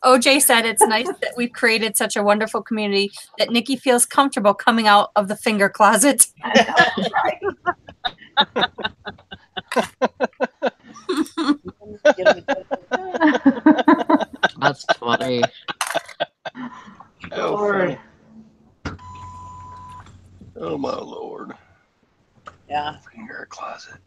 OJ said it's nice that we've created such a wonderful community that Nikki feels comfortable coming out of the finger closet. That's funny. Lord. Oh my Lord. Yeah. Finger closet.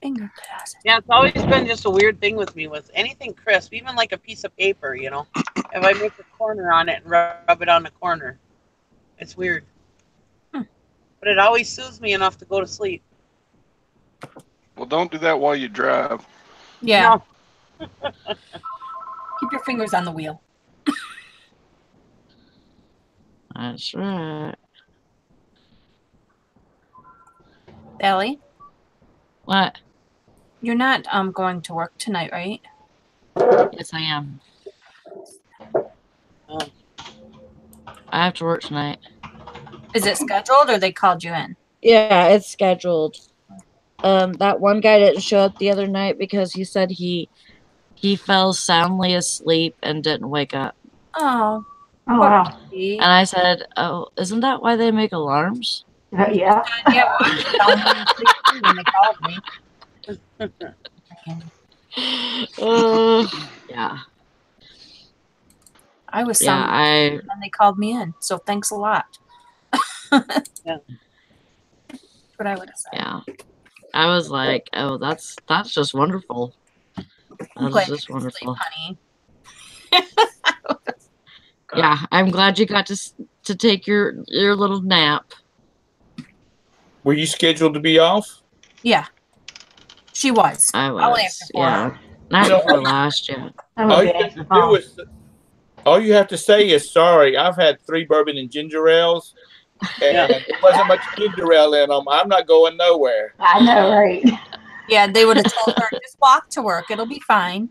Finger closet. Yeah, it's always been just a weird thing with me with anything crisp, even like a piece of paper, you know. If I make a corner on it and rub it on the corner, it's weird. But it always soothes me enough to go to sleep. Well, don't do that while you drive. Yeah. No. Keep your fingers on the wheel. That's right. Ellie, What? you're not going to work tonight, right? Yes, I am. I have to work tonight. Is it scheduled or they called you in? Yeah, it's scheduled. That one guy didn't show up the other night because he said he fell soundly asleep and didn't wake up. Oh. Oh, wow. And I said, "Oh, isn't that why they make alarms?" Yeah. Yeah, well, I was soundly asleep too when they called me. Yeah. I was Yeah, soundly asleep when they called me in. So thanks a lot. Yeah. What I would have said. yeah. I was like, "Oh, that's just wonderful. I'm That's glad just you could sleep, wonderful." honey. Yeah, I'm glad you got to take your little nap. Were you scheduled to be off? Yeah. She was. I I'll was, answer for her. yeah. Not So before last year. That all would you be have answer to phone. do is, all you have to say is sorry. I've had 3 bourbon and ginger ales, and Yeah. there wasn't much ginger ale in them. I'm not going nowhere. I know, right? Yeah, they would have told her, just walk to work. It'll be fine.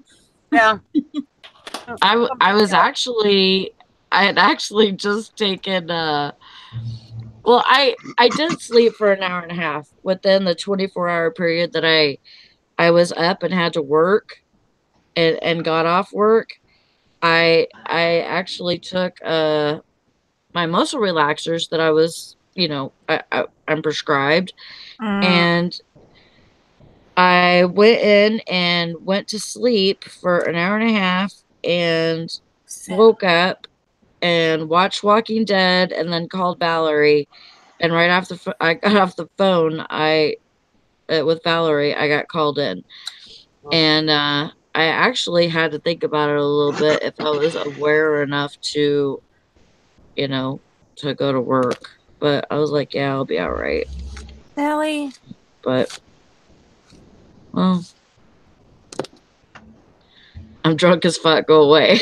Yeah. I had actually just taken well, I did sleep for an hour and a half within the 24-hour period that I was up and had to work and got off work. I actually took my muscle relaxers that I was, I'm prescribed, and I went in and went to sleep for an hour and a half and woke up and watched Walking Dead and then called Valerie. And right after I got off the phone, with Valerie, I got called in. And I actually had to think about it a little bit if I was aware enough to, to go to work. But I was like, yeah, I'll be all right. Sally. But, well, I'm drunk as fuck. Go away.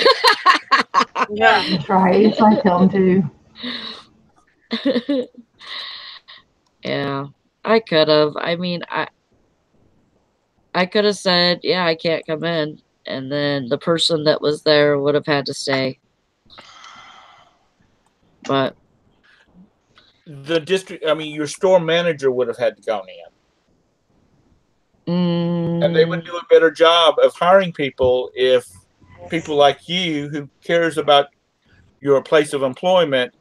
Yeah. That's right. I tell them to. Yeah, I could have. I mean, I could have said, yeah, I can't come in. And then the person that was there would have had to stay. But The district, I mean, your store manager would have had to go in. And they would do a better job of hiring people if people like you who cares about your place of employment.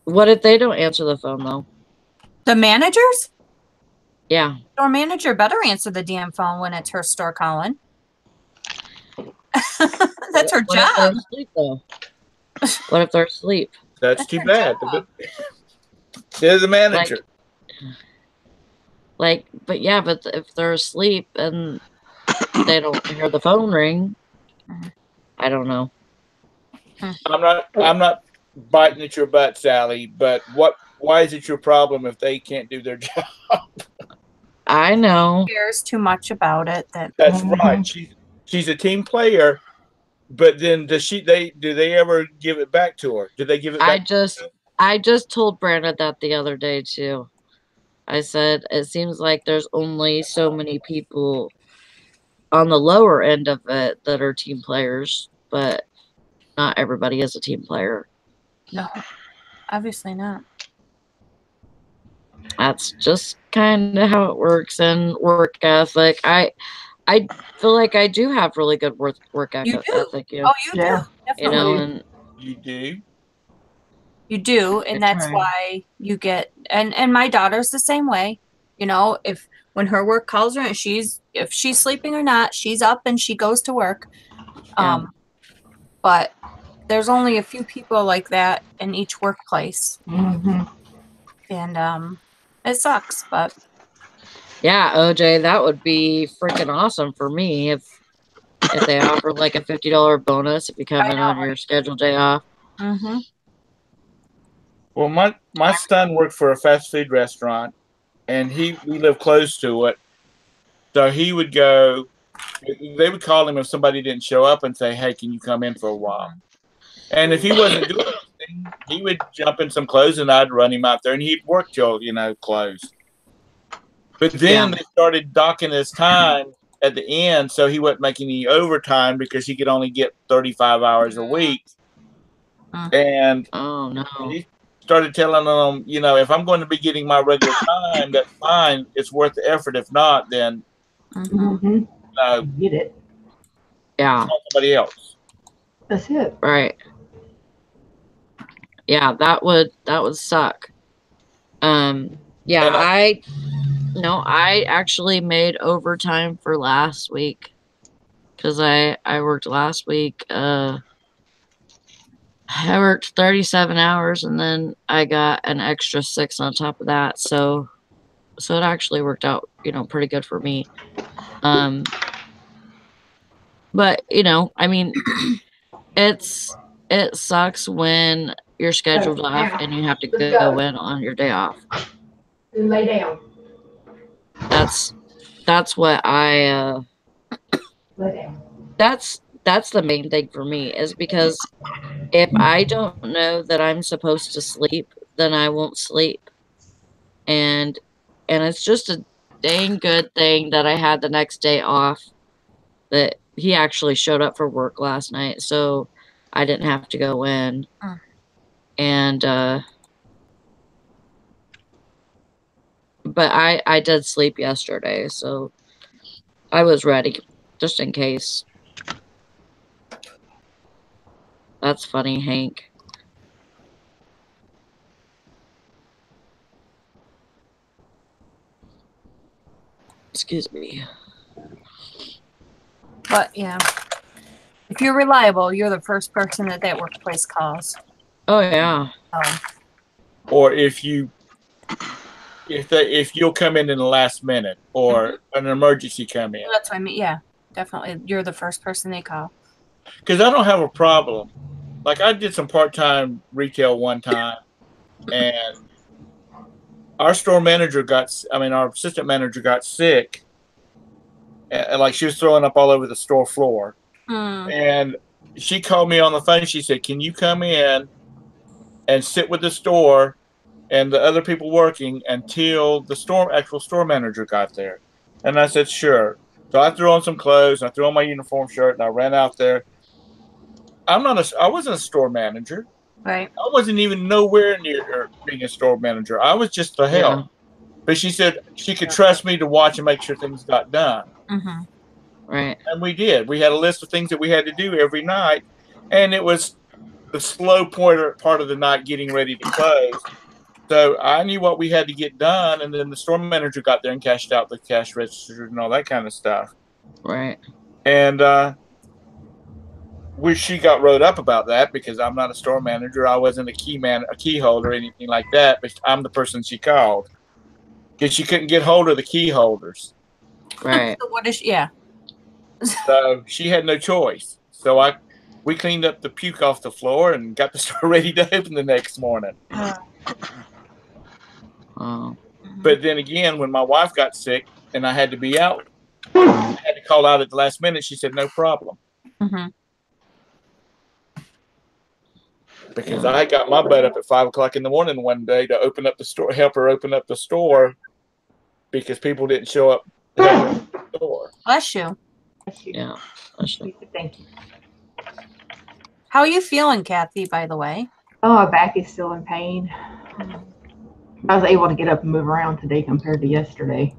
What if they don't answer the phone, though? The managers? Yeah. Store manager better answer the damn phone when it's her store calling. That's her What job. if they're asleep, though? What if they're asleep? That's too bad. They're the manager. But if they're asleep and they don't hear the phone ring, I don't know. I'm not biting at your butt, Sally, but why is it your problem if they can't do their job? I know. Cares too much about it. That's right. She's a team player, but then do they ever give it back to her? Do they give it back? I just told Brandon that the other day too. I said it seems like there's only so many people on the lower end of it that are team players, but not everybody is a team player. No, obviously not. That's just kind of how it works in work ethic. I feel like I do have really good work ethic. You do. You Oh, you do. Definitely. and You do. You do, and that's why you get. And my daughter's the same way. When her work calls her, and if she's sleeping or not, she's up and she goes to work. Yeah. But there's only a few people like that in each workplace, and it sucks. But yeah, OJ, that would be freaking awesome for me if they offer like a $50 bonus if you come in on your scheduled day off. Well, my son worked for a fast food restaurant, and we live close to it, so he would go. They would call him if somebody didn't show up and say, "Hey, can you come in for a while?" And if he wasn't doing anything, he would jump in some clothes, and I'd run him out there, and he'd work till close. But then they started docking his time at the end, so he wasn't making any overtime because he could only get 35 hours a week. And oh no, he started telling them, you know, if I'm going to be getting my regular time, that's fine. It's worth the effort. If not, then Get it. yeah, somebody else. That's it. Right. Yeah, that would suck. Yeah, And I actually made overtime for last week because I worked last week. I worked 37 hours and then I got an extra 6 on top of that. So it actually worked out, you know, pretty good for me. But you know, I mean, it sucks when you're scheduled off and you have to go in on your day off. Lay down. That's what I Lay down. that's the main thing for me is because if I don't know that I'm supposed to sleep, then I won't sleep. And it's just a dang good thing that I had the next day off, that he actually showed up for work last night, so I didn't have to go in. And but I did sleep yesterday, so I was ready just in case. That's funny, Hank. Excuse me. But yeah, if you're reliable, you're the first person that workplace calls. Oh yeah. Or if you'll come in the last minute or an emergency come in. That's what I mean. Yeah, definitely. You're the first person they call. Because I don't have a problem. Like I did some part-time retail one time, and our assistant manager got sick, and like she was throwing up all over the store floor. And she called me on the phone. She said, "Can you come in and sit with the store and the other people working until the actual store manager got there?" And I said, "Sure." So I threw on some clothes, I threw on my uniform shirt, and I ran out there. I wasn't a store manager. Right. I wasn't even nowhere near being a store manager. I was just the help. Yeah. But she said she could trust me to watch and make sure things got done. Right. And we did. We had a list of things that we had to do every night. And it was the slow part of the night getting ready to close. So I knew what we had to get done. And then the store manager got there and cashed out the cash registers and all that kind of stuff. Right. And she got wrote up about that because I'm not a store manager. I wasn't a key holder, anything like that. But I'm the person she called because she couldn't get hold of the key holders. Right. So she had no choice. So we cleaned up the puke off the floor and got the store ready to open the next morning. Oh. But then again, when my wife got sick and I had to be out, I had to call out at the last minute. She said, "No problem." Because I got my butt up at 5 o'clock in the morning one day to open up the store, help her open up the store because people didn't show up to help her open the store. Bless you. Yeah. Thank you. How are you feeling, Kathy, by the way? Oh, my back is still in pain. I was able to get up and move around today compared to yesterday.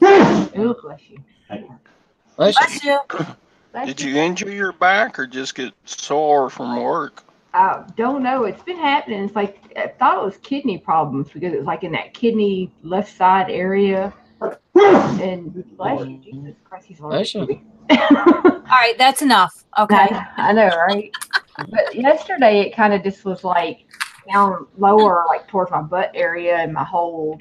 Oh, bless you. Bless you. Did you injure your back or just get sore from work? I don't know. It's been happening. It's like I thought it was kidney problems because it was like in that kidney left side area. And bless you, Jesus Christ, he's allergic. All right, that's enough. Okay. I know, right? But yesterday it kind of just was like down lower, like towards my butt area and my whole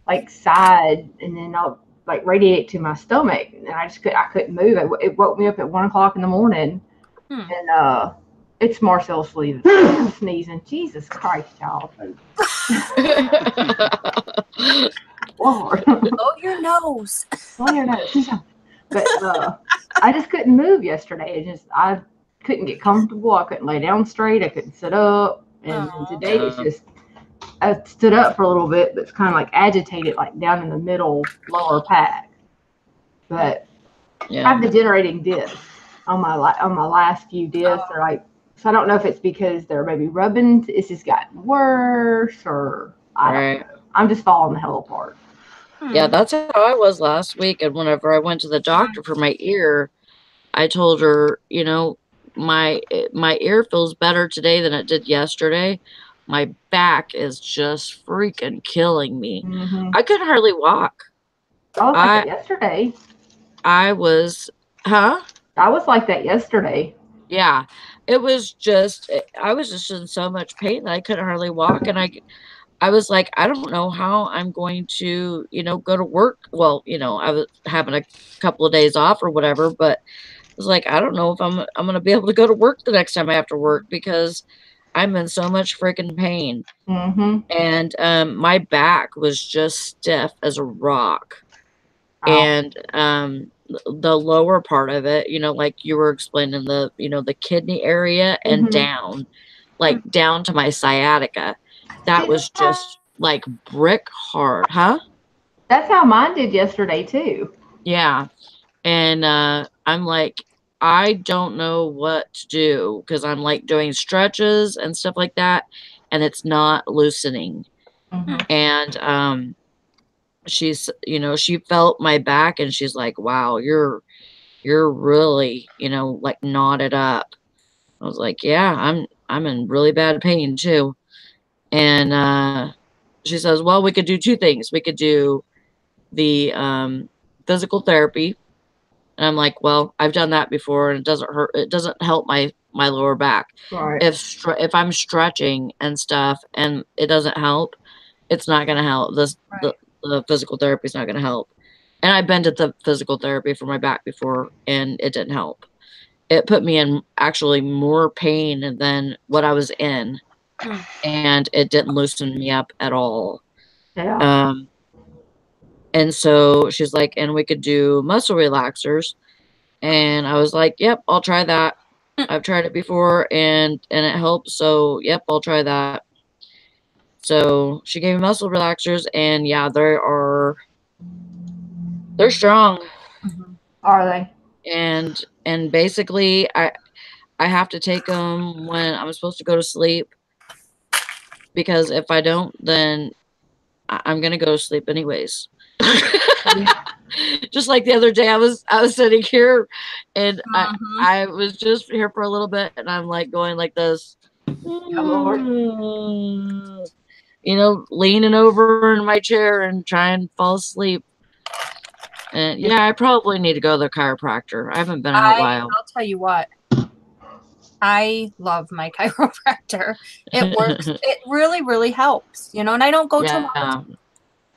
like side, and then I'll like radiate to my stomach, and I couldn't move. It woke me up at 1 o'clock in the morning, and it's Marcel sneezing. Jesus Christ, child. Lord. Blow your nose. Blow your nose. But I just couldn't move yesterday. I couldn't get comfortable. I couldn't lay down straight. I couldn't sit up. And today it's just, I stood up for a little bit, but it's kind of like agitated, like down in the middle lower pack. but Yeah. I have degenerating discs on my last few discs. They're like, so I don't know if it's because they're maybe rubbing. It's just gotten worse, or I don't know. I'm just falling the hell apart. Yeah, that's how I was last week. And whenever I went to the doctor for my ear, I told her, you know, my ear feels better today than it did yesterday. My back is just freaking killing me. I couldn't hardly walk. I was like that yesterday. I was, huh? I was like that yesterday. Yeah, it was just, I was just in so much pain that I couldn't hardly walk. And I was like, I don't know how I'm going to, you know, go to work. Well, you know, I was having a couple of days off or whatever, but I was like, I don't know if I'm going to be able to go to work the next time I have to work because I'm in so much freaking pain. And my back was just stiff as a rock. And the lower part of it, you know, like you were explaining, the, you know, the kidney area and down, like down to my sciatica, that was just like brick hard. Huh? That's how mine did yesterday too. Yeah. And I'm like, I don't know what to do, because I'm like doing stretches and stuff like that, and it's not loosening. And she's, you know, she felt my back and she's like, wow, you're really, you know, like knotted up. I was like, yeah, I'm in really bad pain too. And she says, well, we could do two things. We could do the physical therapy. And I'm like, well, I've done that before and it doesn't hurt. It doesn't help my lower back. Right. If I'm stretching and stuff and it doesn't help, it's not going to help. The physical therapy is not going to help. And I've been to the physical therapy for my back before and it didn't help. It put me in actually more pain than what I was in. And it didn't loosen me up at all. Yeah. And so she's like, and we could do muscle relaxers. And I was like, yep, I'll try that. I've tried it before and it helps. So, yep, I'll try that. So she gave me muscle relaxers, and yeah, they're strong. Are they? And basically, I have to take them when I'm supposed to go to sleep, because if I don't, then I'm gonna go to sleep anyways. Just like the other day, I was sitting here, and I was just here for a little bit, and I'm like going like this. You know, leaning over in my chair and trying to fall asleep. And yeah, I probably need to go to the chiropractor. I haven't been in a while. I'll tell you what. I love my chiropractor. It works. It really, really helps, you know, and I don't go to him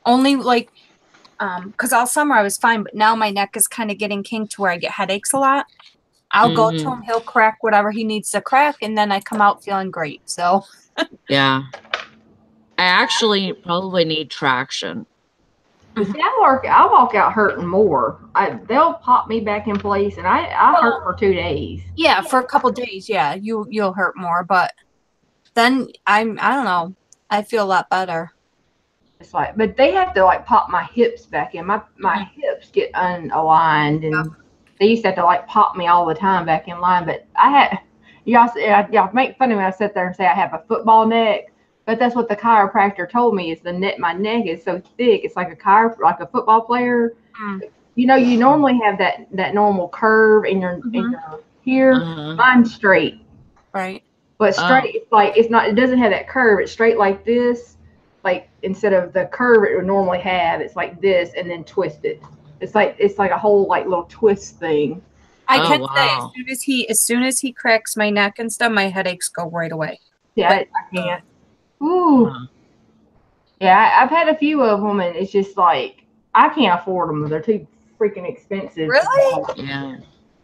only like, because all summer I was fine, but now my neck is kind of getting kinked to where I get headaches a lot. I'll go to him, he'll crack whatever he needs to crack, and then I come out feeling great. So yeah. I actually probably need traction. See, I walk out hurting more. They'll pop me back in place, and I hurt for 2 days. Yeah, for a couple days, yeah, you'll hurt more, but then I don't know, I feel a lot better. It's like, but they have to like pop my hips back in. My hips get unaligned, and they used to have to like pop me all the time back in line. But y'all make fun of me. I sit there and say I have a football neck. But that's what the chiropractor told me, is my neck is so thick. It's like like a football player. You know, you normally have that normal curve in your here. Mine's straight. Right. But straight, it's like, it doesn't have that curve. It's straight like this. Like, instead of the curve it would normally have, it's like this and then twisted. It's like a whole like little twist thing. I can say as soon as he cracks my neck and stuff, my headaches go right away. Yeah, I can't. Ooh. Yeah, I've had a few of them, and it's just like, I can't afford them. They're too freaking expensive. Really? Yeah.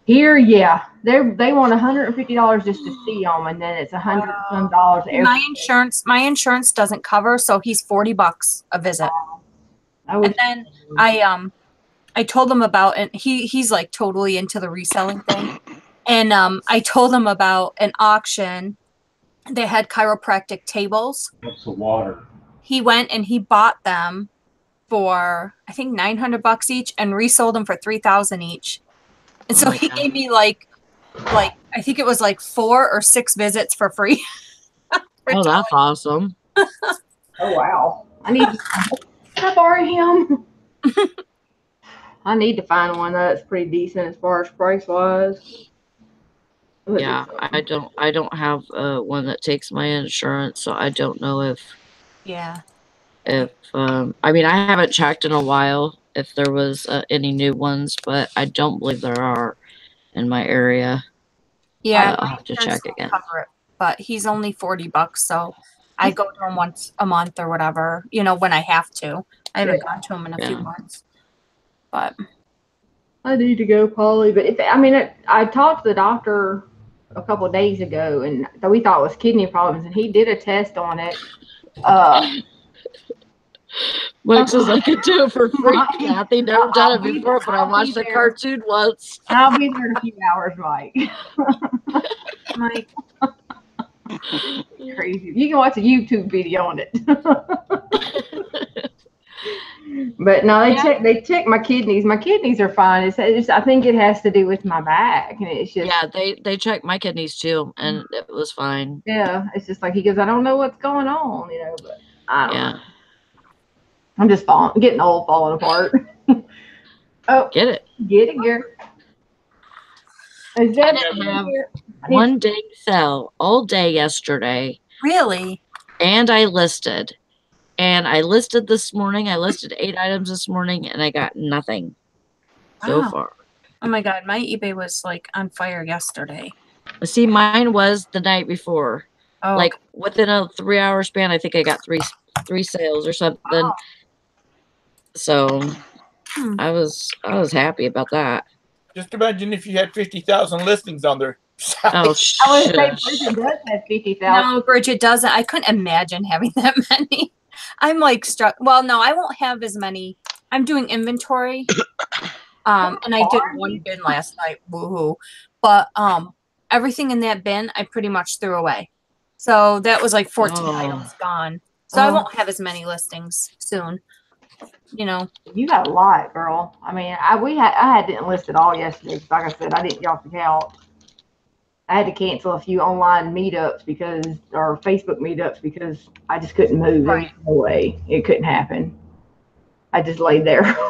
Here, yeah, they want $150 just to see them, and then it's $100 some dollars. My insurance doesn't cover, so he's $40 a visit. And then I told him about, and he's like totally into the reselling thing, and I told him about an auction. They had chiropractic tables. What's the water? He went and he bought them for I think $900 each and resold them for $3,000 each. And so he gave me like I think it was like 4 or 6 visits for free. Oh, that's awesome. Oh wow! Can I borrow him? I need to find one that's pretty decent as far as price wise. Yeah, I don't have one that takes my insurance, so I don't know if I mean, I haven't checked in a while if there was any new ones, but I don't believe there are in my area. Yeah, I'll have to check again. Cover it, but he's only $40, so I go to him once a month or whatever, when I have to. I haven't gone to him in a few months, but I need to go, Polly. But I talked to the doctor a couple of days ago, and we thought it was kidney problems, and he did a test on it. Mike says I could do it for free, Kathy. Never done it before, but I watched a cartoon once. I'll be there in a few hours, Mike. Mike. Crazy. You can watch a YouTube video on it. But no, they check my kidneys. My kidneys are fine. It's just I think it has to do with my back, and it's just they checked my kidneys too, and it was fine. Yeah, it's just like he goes, I don't know what's going on, but I don't know. I'm just getting old, falling apart. Oh, get it, Gary. Is that one day sell all day yesterday? Really? And I listed. And I listed this morning. I listed 8 items this morning, and I got nothing so far. Oh my God, my eBay was like on fire yesterday. See, mine was the night before. Oh. Like within a 3-hour span, I think I got three sales or something. Wow. So I was happy about that. Just imagine if you had 50,000 listings on there. Oh, I would say Bridget does have 50,000. No, Bridget doesn't. I couldn't imagine having that many. I'm like struck. Well, no, I won't have as many. I'm doing inventory. And I did one bin last night. Woohoo. But everything in that bin I pretty much threw away. So that was like 14 items gone. So I won't have as many listings soon. You got a lot, girl. I mean, I didn't list it all yesterday. Like I said, I didn't get off the couch. I had to cancel a few online meetups or Facebook meetups because I just couldn't move. Right. There was no way it couldn't happen. I just laid there. I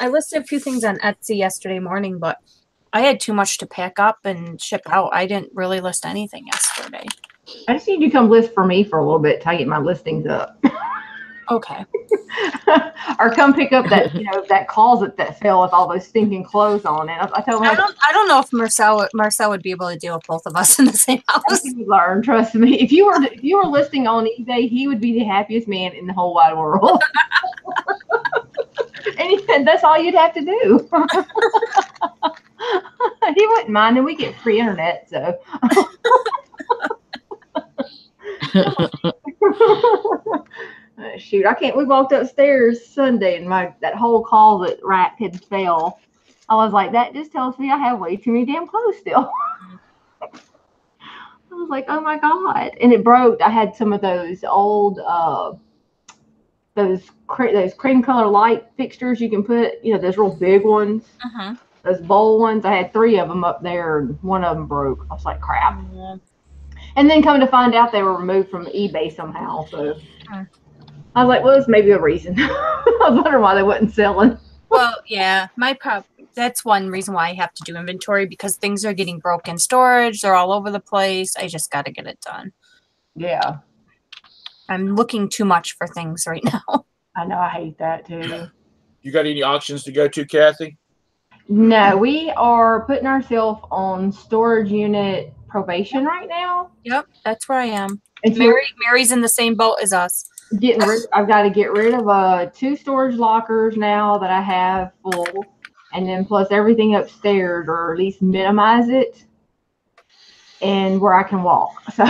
listed a few things on Etsy yesterday morning, but I had too much to pack up and ship out. I didn't really list anything yesterday. I just need you to come list for me for a little bit till I get my listings up. Okay. Or come pick up that closet that fell with all those stinking clothes on it. I told him I don't know if Marcel would be able to deal with both of us in the same house. He would learn, trust me. If you were listing on eBay, he would be the happiest man in the whole wide world. And that's all you'd have to do. He wouldn't mind, and we get free internet, so. Shoot, I can't. We walked upstairs Sunday, and that whole closet rack had fell. I was like, that just tells me I have way too many damn clothes still. I was like, oh my God. And it broke. I had some of those old, those cream color light fixtures you can put, those real big ones. Uh-huh. Those bowl ones. I had 3 of them up there, and one of them broke. I was like, crap. Mm-hmm. And then coming to find out they were removed from eBay somehow. So I was like, well, this may be a reason. I was wondering why they wasn't selling. Well, yeah, that's one reason why I have to do inventory, because things are getting broken in storage. They're all over the place. I just got to get it done. Yeah. I'm looking too much for things right now. I know. I hate that too. You got any auctions to go to, Kathy? No, we are putting ourselves on storage unit probation right now. Yep, that's where I am. And Mary's in the same boat as us. I've got to get rid of 2 storage lockers now that I have full, and then plus everything upstairs, or at least minimize it, and where I can walk. So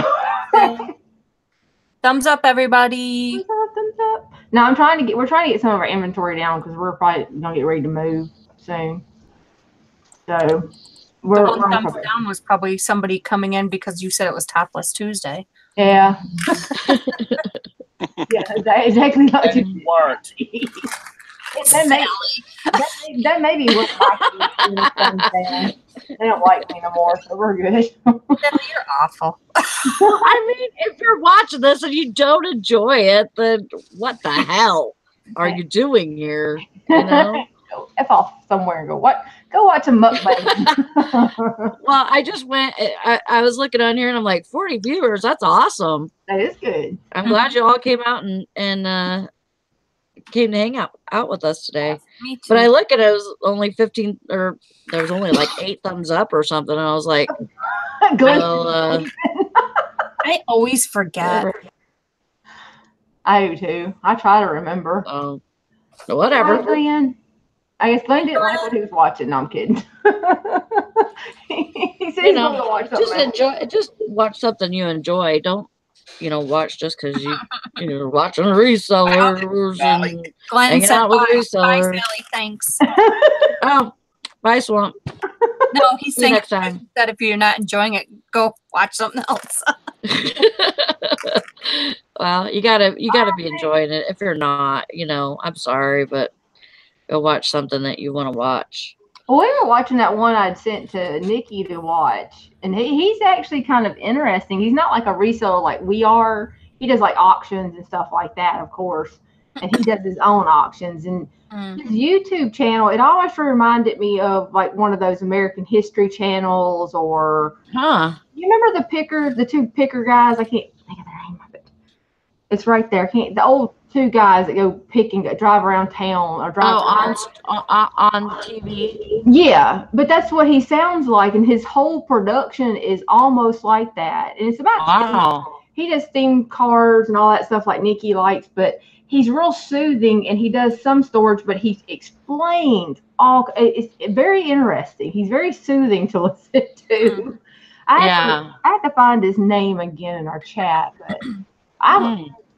thumbs up, everybody. Thumbs up. No, we're trying to get some of our inventory down because we're probably gonna get ready to move soon. So the one thumbs down was probably somebody coming in because you said it was Topless Tuesday. Yeah. Yeah. exactly like you And weren't. That may be what they don't like me no more, so we're good. You're awful. I mean, if you're watching this and you don't enjoy it, then what the hell are you doing here? You know? Go F off somewhere and go watch a mukbang. Well, I just went. I was looking on here and I'm like, 40 viewers. That's awesome. That is good. I'm glad you all came out and came to hang out with us today. Me too. But I look at it, was only 15, or there was only like 8 thumbs up or something. And I was like, well, I always forget. I do too. I try to remember. Whatever. Hi, Glenn. I guess Glenn didn't like what he was watching. No, I'm kidding. He said he's going to watch something. Just watch something you enjoy. Don't, watch just because you're watching resellers and Glenn hanging said out with bye, resellers. Sally, thanks. Oh, bye, Swamp. No, he's See you saying next time. that if you're not enjoying it, go watch something else. Well, you gotta be enjoying it. If you're not, I'm sorry, but go watch something that you want to watch. Well, we were watching that one I'd sent to Nikki to watch, and he's actually kind of interesting. He's not like a reseller like we are. He does like auctions and stuff like that, of course, and he does his own auctions. And his YouTube channel, it always reminded me of like one of those American history channels, or you remember the two picker guys? I can't think of their name of it. It's right there. The old two guys that go picking, drive around town or drive on TV. Yeah, but that's what he sounds like, and his whole production is almost like that. And it's about he does themed cars and all that stuff like Nikki likes, but he's real soothing, and he does some storage, but he explains all. It's very interesting. He's very soothing to listen to. I had to find his name again in our chat, but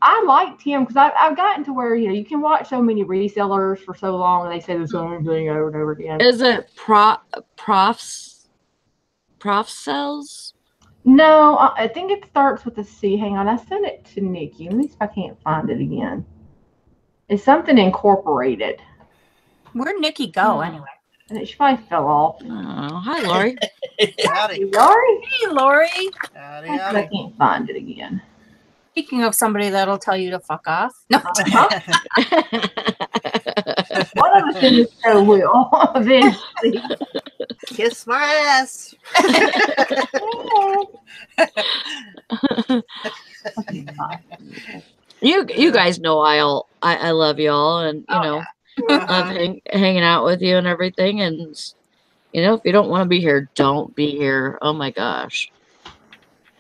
I liked him because I've gotten to where you can watch so many resellers for so long and they say the same thing over and over again. Is it Prof Cells? No, I think it starts with a C. Hang on, I sent it to Nikki. Let me see if I can't find it again. It's something incorporated. Where'd Nikki go anyway? And she probably fell off. Oh, hi, Lori. Howdy. Lori? Hey, Lori. Howdy, I howdy. can't find it again. Speaking of somebody that'll tell you to fuck off. No. One of us in the show will eventually. Kiss my ass. You guys know I love y'all, and love hanging out with you and everything. And if you don't want to be here, don't be here. Oh my gosh.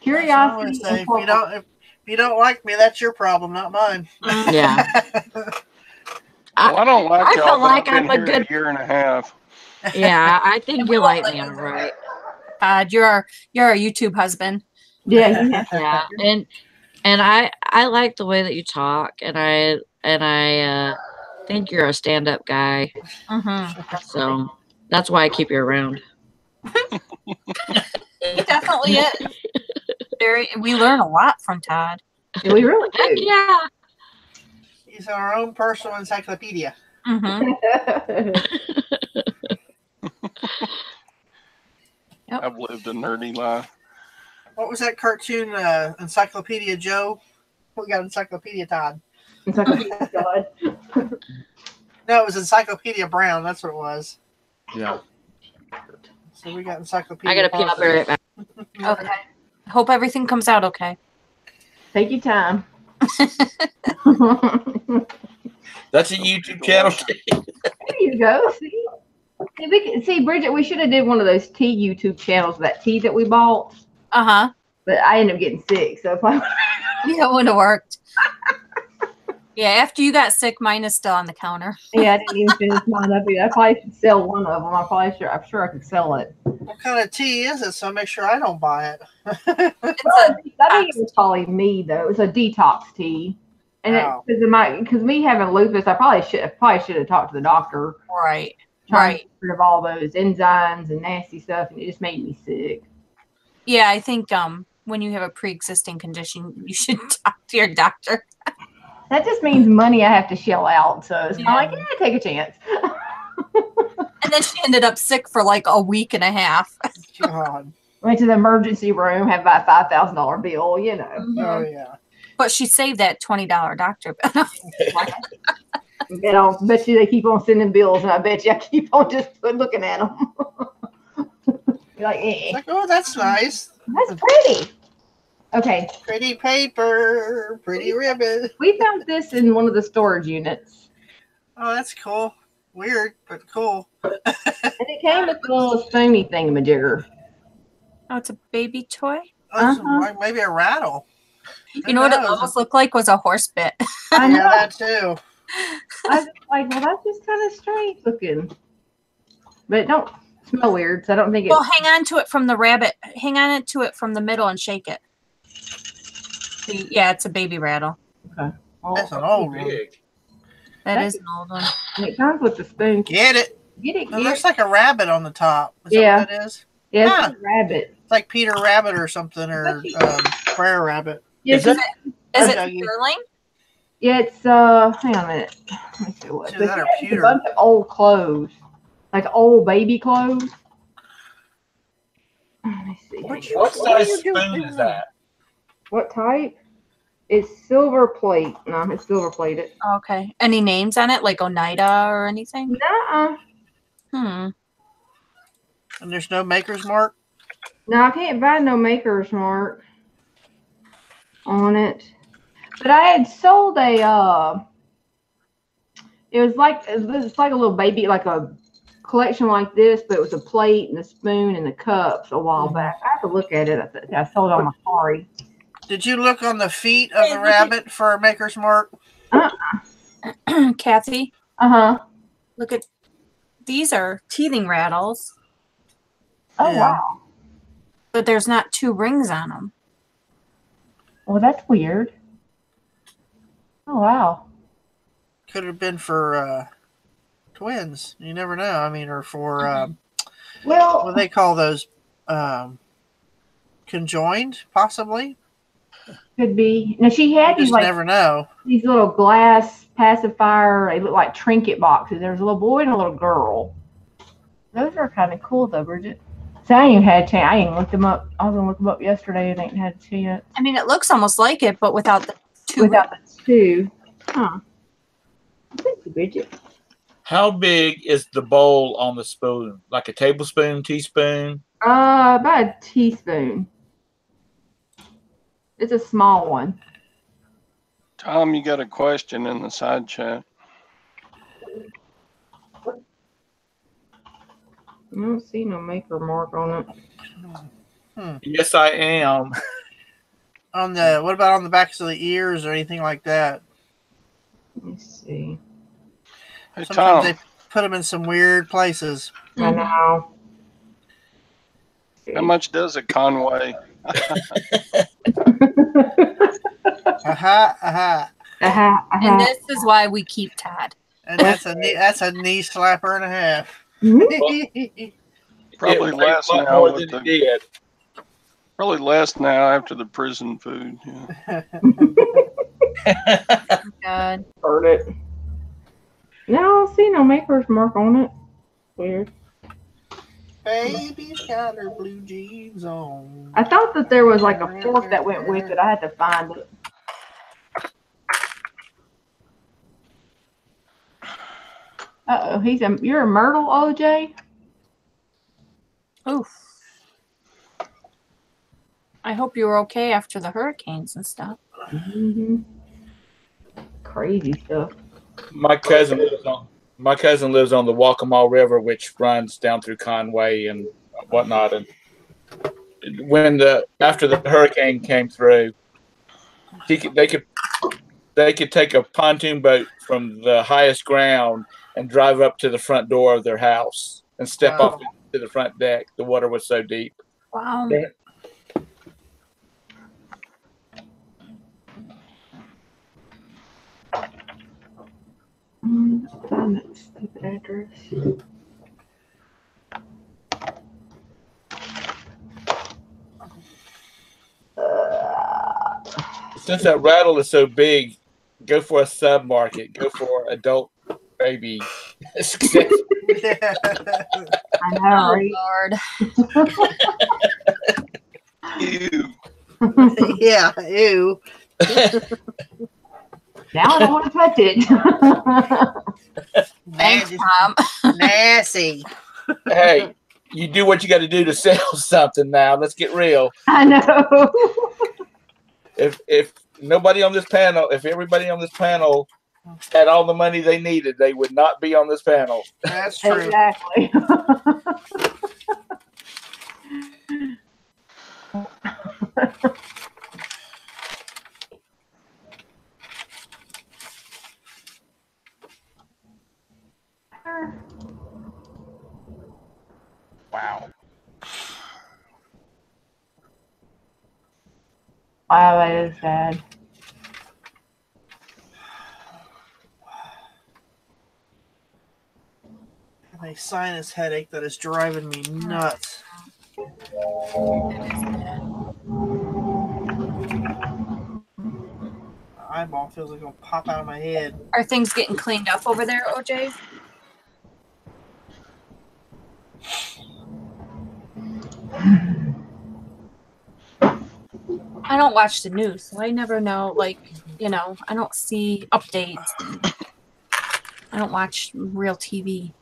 Curiosity. Say, if you don't like me, that's your problem, not mine. Yeah. Well, I don't like I y'all, feel but like I've been I'm a here good- a year and a half. Yeah, I think you like me, all right. You're our YouTube husband. Yeah. Yeah, and I like the way that you talk, and I think you're a stand-up guy. So that's why I keep you around. He definitely is. We learn a lot from Todd. Yeah, we really Heck do. yeah. He's our own personal encyclopedia. I've lived a nerdy life. What was that cartoon, Encyclopedia Joe? We got Encyclopedia Todd. Encyclopedia God. No, it was Encyclopedia Brown. That's what it was. Yeah. So we got Encyclopedia. I gotta pee. I'll be right back. Okay. Hope everything comes out okay. Take your time. That's a YouTube channel. There you go. See, Bridget, we should have did one of those tea YouTube channels, that tea that we bought. But I ended up getting sick, so if I Yeah, it wouldn't have worked. Yeah, after you got sick, mine is still on the counter. I didn't even finish mine up either. I probably should sell one of them. I'm sure I could sell it. What kind of tea is it? So make sure I don't buy it. I think it was probably me though. It was a detox tea, and because me having lupus, I probably should have talked to the doctor. Right. Trying to get rid of all those enzymes and nasty stuff, and it just made me sick. Yeah, I think when you have a pre-existing condition, you should talk to your doctor. That just means money I have to shell out. So it's kind of like, yeah, take a chance. And then she ended up sick for like a week and a half. God. Went to the emergency room, had about a $5,000 bill, you know. Oh yeah. But she saved that $20 doctor bill. Bet you they keep on sending bills, and I bet you I keep on just looking at them. You're like, It's like, oh, that's nice. That's pretty. Okay. Pretty paper, pretty ribbon. We found this in one of the storage units. Oh, that's cool. Weird, but cool. And it came with a little spoony thingamajigger. Oh, it's a baby toy? Like maybe a rattle. You know what it almost looked like was a horse bit. I know. Yeah, that too. I was like, well, that's just kind of strange looking. But it don't smell weird, so I don't think it. Well, hang on to it from the rabbit. Hang on to it from the middle and shake it. See, yeah, it's a baby rattle. Okay. Well, That's an old one. Big. That is an old one. and it comes with the spoon. Get it? Get it, It get looks it. like a rabbit on the top. Is Yeah. that what it is? Yeah, Ah. it's a rabbit. It's like Peter Rabbit or something, or Prayer Rabbit. Yeah, Is it's, Is it Dougie. sterling? yeah, it's hang on a minute. Let me see what. Is But that yeah, a it's a pewter? bunch of old clothes, like old baby clothes. Let me see. What size spoon is that? What type? It's silver plate. No, it's silver plated. Okay. Any names on it, like Oneida or anything? Nuh-uh. Hmm. And there's no maker's mark? No, I can't find no maker's mark on it. But I had sold a it's like a little baby, like a collection like this, but it was a plate and a spoon and the cups a while back. I have to look at it. I sold it on my Safari. Did you look on the feet of the rabbit for a maker's mark? Kathy, Uh-huh. look at these are teething rattles, Oh, Yeah. wow. but there's not 2 rings on them. Well, that's weird. Oh, wow. Could have been for twins. You never know. I mean, or for Well, what do they call those? Conjoined, possibly. could be. Now, she You had these just like never know. these little glass pacifier. They look like trinket boxes. There's a little boy and a little girl. Those are kind of cool, though, Bridget. So I ain't even had a chance. I ain't looked them up. I was gonna look them up yesterday and ain't had a chance. I mean, it looks almost like it, but without the 2 Without the two. Huh. Thank you, Bridget. How big is the bowl on the spoon? Like a tablespoon, teaspoon? About a teaspoon. It's a small one. Tom, you got a question in the side chat. I don't see no maker mark on it. Yes, I am. On the what about on the backs of the ears or anything like that? Let me see. Hey, Sometimes Tom, they put them in some weird places. I know. how much does a Conway? Aha, aha. And this is why we keep Todd. And that's a knee slapper and a half. Probably It weighs less a lot now more with than the it did. probably less now after the prison food. Yeah. God. Heard it. No, I don't see no maker's mark on it. Weird. Baby's got her blue jeans on. I thought that there was like a fork that went with it. I had to find it. Uh-oh, you're a Myrtle, OJ? Oof. I hope you were okay after the hurricanes and stuff. Mm-hmm. Crazy stuff. My cousin lives on the Waccamaw River, which runs down through Conway and whatnot. And when after the hurricane came through, they could take a pontoon boat from the highest ground and drive up to the front door of their house and step off to the front deck. The water was so deep. Wow. Find that stupid address. Since that rattle is so big, Go for a sub market. Go for adult baby. I know, Oh right? Lord. Ew. Yeah, ew. Now I don't want to touch it. Thanks, Nasty. Tom. Nasty. Hey, you do what you got to do to sell something now. Let's get real. I know. If nobody on this panel, if everybody on this panel had all the money they needed, they would not be on this panel. That's true. Exactly. Wow. Wow, that is sad. I have a sinus headache that is driving me nuts. My eyeball feels like it'll pop out of my head. Are things getting cleaned up over there, OJ? I don't watch the news, so I never know, like, you know, I don't see updates. I don't watch real TV.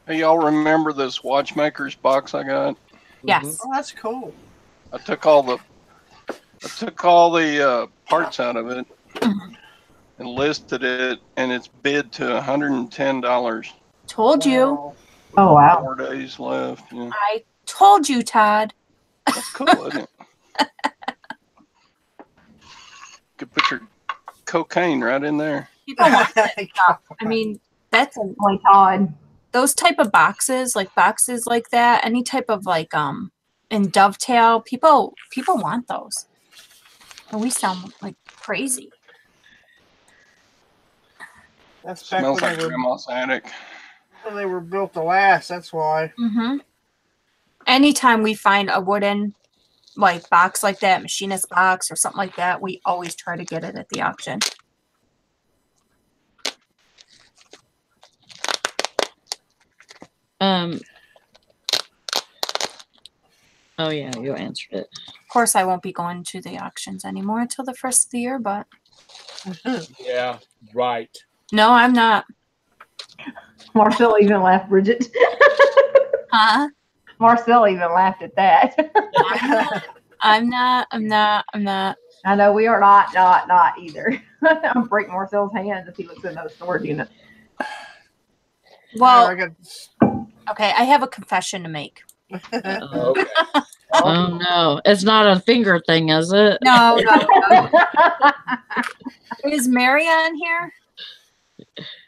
Hey, y'all remember this watchmaker's box I got? Yes. Oh, that's cool. I took all the parts out of it and listed it, and it's bid to $110. Told you. Wow. Oh, wow. 4 days left. Yeah. I told you, Todd. That's cool, isn't it? Could put your cocaine right in there. People want that stuff. I mean, that's a, Boy, Todd. those type of boxes like that, any type of like in dovetail, people want those. And we sound like crazy. That's back Smells when like they were, grandma's attic. when they were built to last. That's why. Mm-hmm. Anytime we find a wooden like box like that, machinist box or something like that, we always try to get it at the auction. Oh yeah, you answered it. Of course, I won't be going to the auctions anymore until the first of the year, but Yeah, right. no, I'm not. Marcel even laughed, Bridget. Huh? Marcel even laughed at that. I'm not. I know we are not either. I'll break Marcel's hands if he looks in those storage units. Well, I got, okay, I have a confession to make. Oh, okay. Oh no, it's not a finger thing, is it? No. Is Mary on here?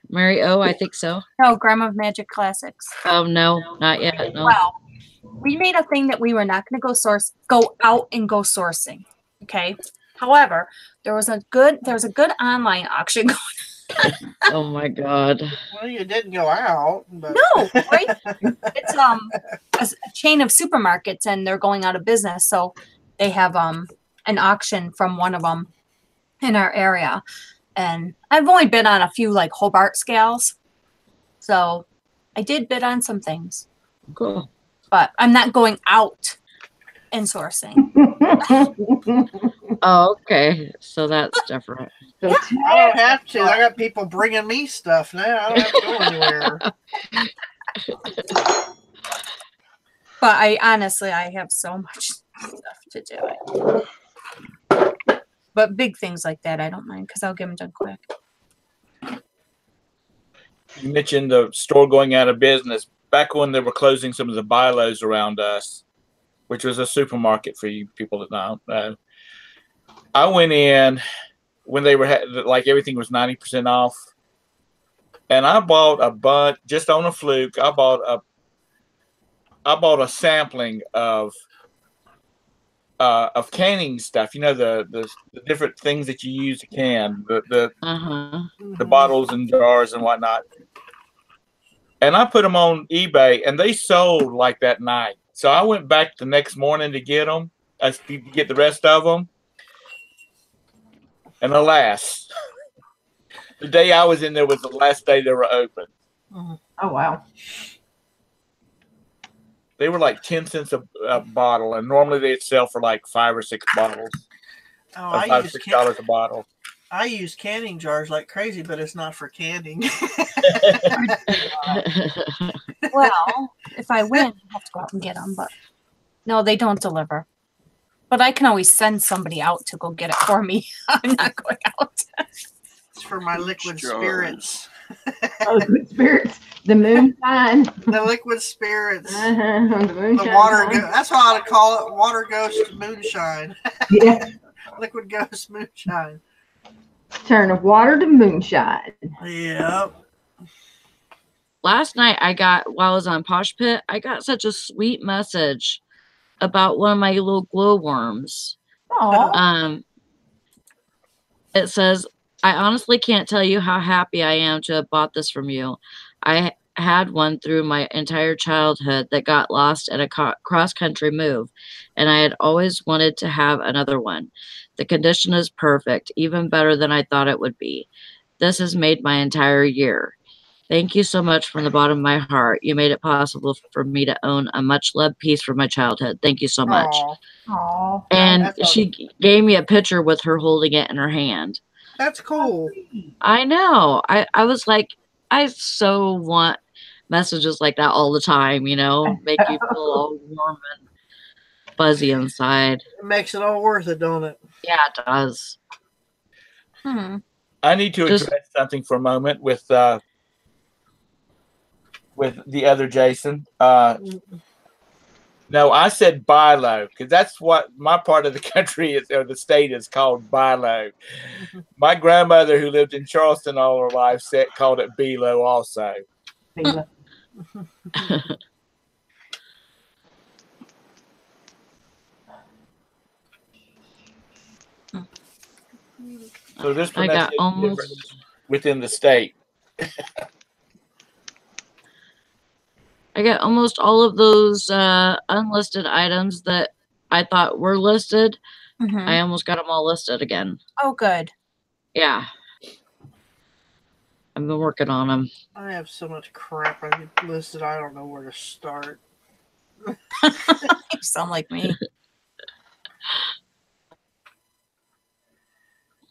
Mary O, I think so. No, Grandma of Magic Classics. Oh no, not yet. No. Well, we made a thing that we were not going to go out and go sourcing. Okay. However, there was a good online auction going. Oh my god. well, you didn't go out. But... No, right? It's a chain of supermarkets, and they're going out of business. So they have an auction from one of them in our area, and I've only bid on a few like Hobart scales, so I did bid on some things, Cool. but I'm not going out and sourcing. Oh, okay. So that's different. I don't have to. I got people bringing me stuff now. I don't have to go anywhere. But I honestly have so much stuff to do it. But big things like that, I don't mind because I'll get them done quick. You mentioned the store going out of business. Back when they were closing some of the bylaws around us, which was a supermarket for you people that don't know. I went in when they were like everything was 90% off, and I bought a bunch just on a fluke. I bought a sampling of canning stuff. You know the different things that you use to can the bottles and jars and whatnot. And I put them on eBay, and they sold like that night. So I went back the next morning to get them, to get the rest of them. And alas, the day I was in there was the last day they were open. Oh, wow. They were like 10 cents a bottle, and normally they'd sell for like 5 or 6 bottles. Oh, $5 or $6 a bottle. I use canning jars like crazy, but it's not for canning. Well, if I win, I have to go out and get them, but no, they don't deliver. But I can always send somebody out to go get it for me. I'm not going out. It's for my liquid spirits. Oh, liquid spirits. The moonshine. The liquid spirits. The moonshine. The water. That's what I would call it. Water ghost moonshine. Yeah. Liquid ghost moonshine. Turn of water to moonshine. Yep. Last night while I was on Posh Pit, I got such a sweet message about one of my little glowworms. Oh. It says, I honestly can't tell you how happy I am to have bought this from you. I had one through my entire childhood that got lost at a cross-country move, and I had always wanted to have another one. The condition is perfect, even better than I thought it would be. This has made my entire year. Thank you so much from the bottom of my heart. You made it possible for me to own a much-loved piece from my childhood. Thank you so much. Aww. And she gave me a picture with her holding it in her hand. That's cool. I know. I was like, I so want messages like that all the time, you know, make you feel all warm and fuzzy inside. It makes it all worth it, don't it? Yeah, it does. I need to address something for a moment with the other Jason. No, I said buy low because that's what my part of the country is, or the state is called buy low. My grandmother, who lived in Charleston all her life, called it be low also. So this pronunciation difference within the state. I got almost all of those unlisted items that I thought were listed. I almost got them all listed again. Oh, good. Yeah. I've been working on them. I have so much crap I get listed. I don't know where to start. You sound like me.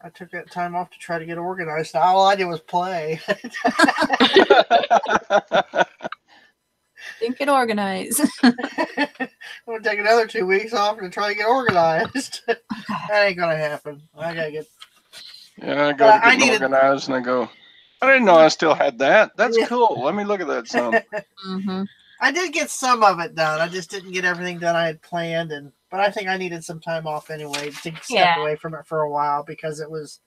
I took that time off to try to get organized. All I did was play. Didn't get organized. I'm going to take another 2 weeks off to try to get organized. That ain't going to happen. I got to get... Yeah, I got to get organized, and I go, I didn't know I still had that. That's cool. Let me look at that some. I did get some of it done. I just didn't get everything done I had planned, but I think I needed some time off anyway to step away from it for a while because it's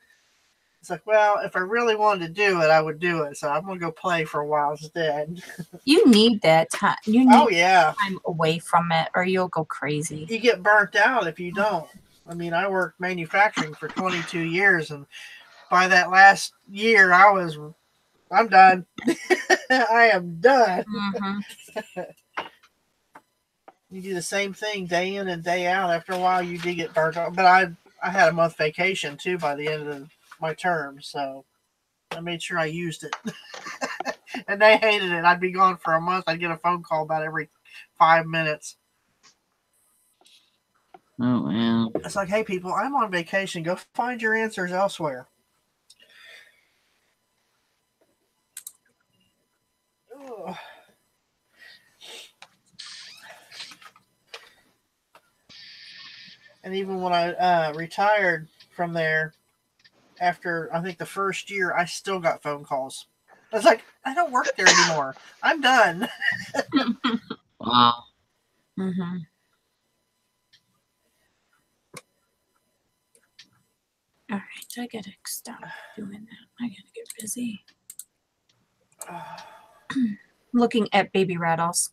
like, well, if I really wanted to do it, I would do it. So I'm going to go play for a while instead. You need that time. You need time away from it or you'll go crazy. You get burnt out if you don't. I mean, I worked manufacturing for 22 years, and by that last year, I'm done. I am done. You do the same thing day in and day out. After a while, you do get burnt out. But I had a month vacation, too, by the end of my term, so I made sure I used it. And they hated it. I'd be gone for a month. I'd get a phone call about every 5 minutes. Oh, man. It's like, hey, people, I'm on vacation. Go find your answers elsewhere. Ugh. And even when I retired from there, after I think the first year, I still got phone calls. I was like, I don't work there anymore. I'm done. Wow. All right, I gotta stop doing that. I gotta get busy. Looking at baby rattles.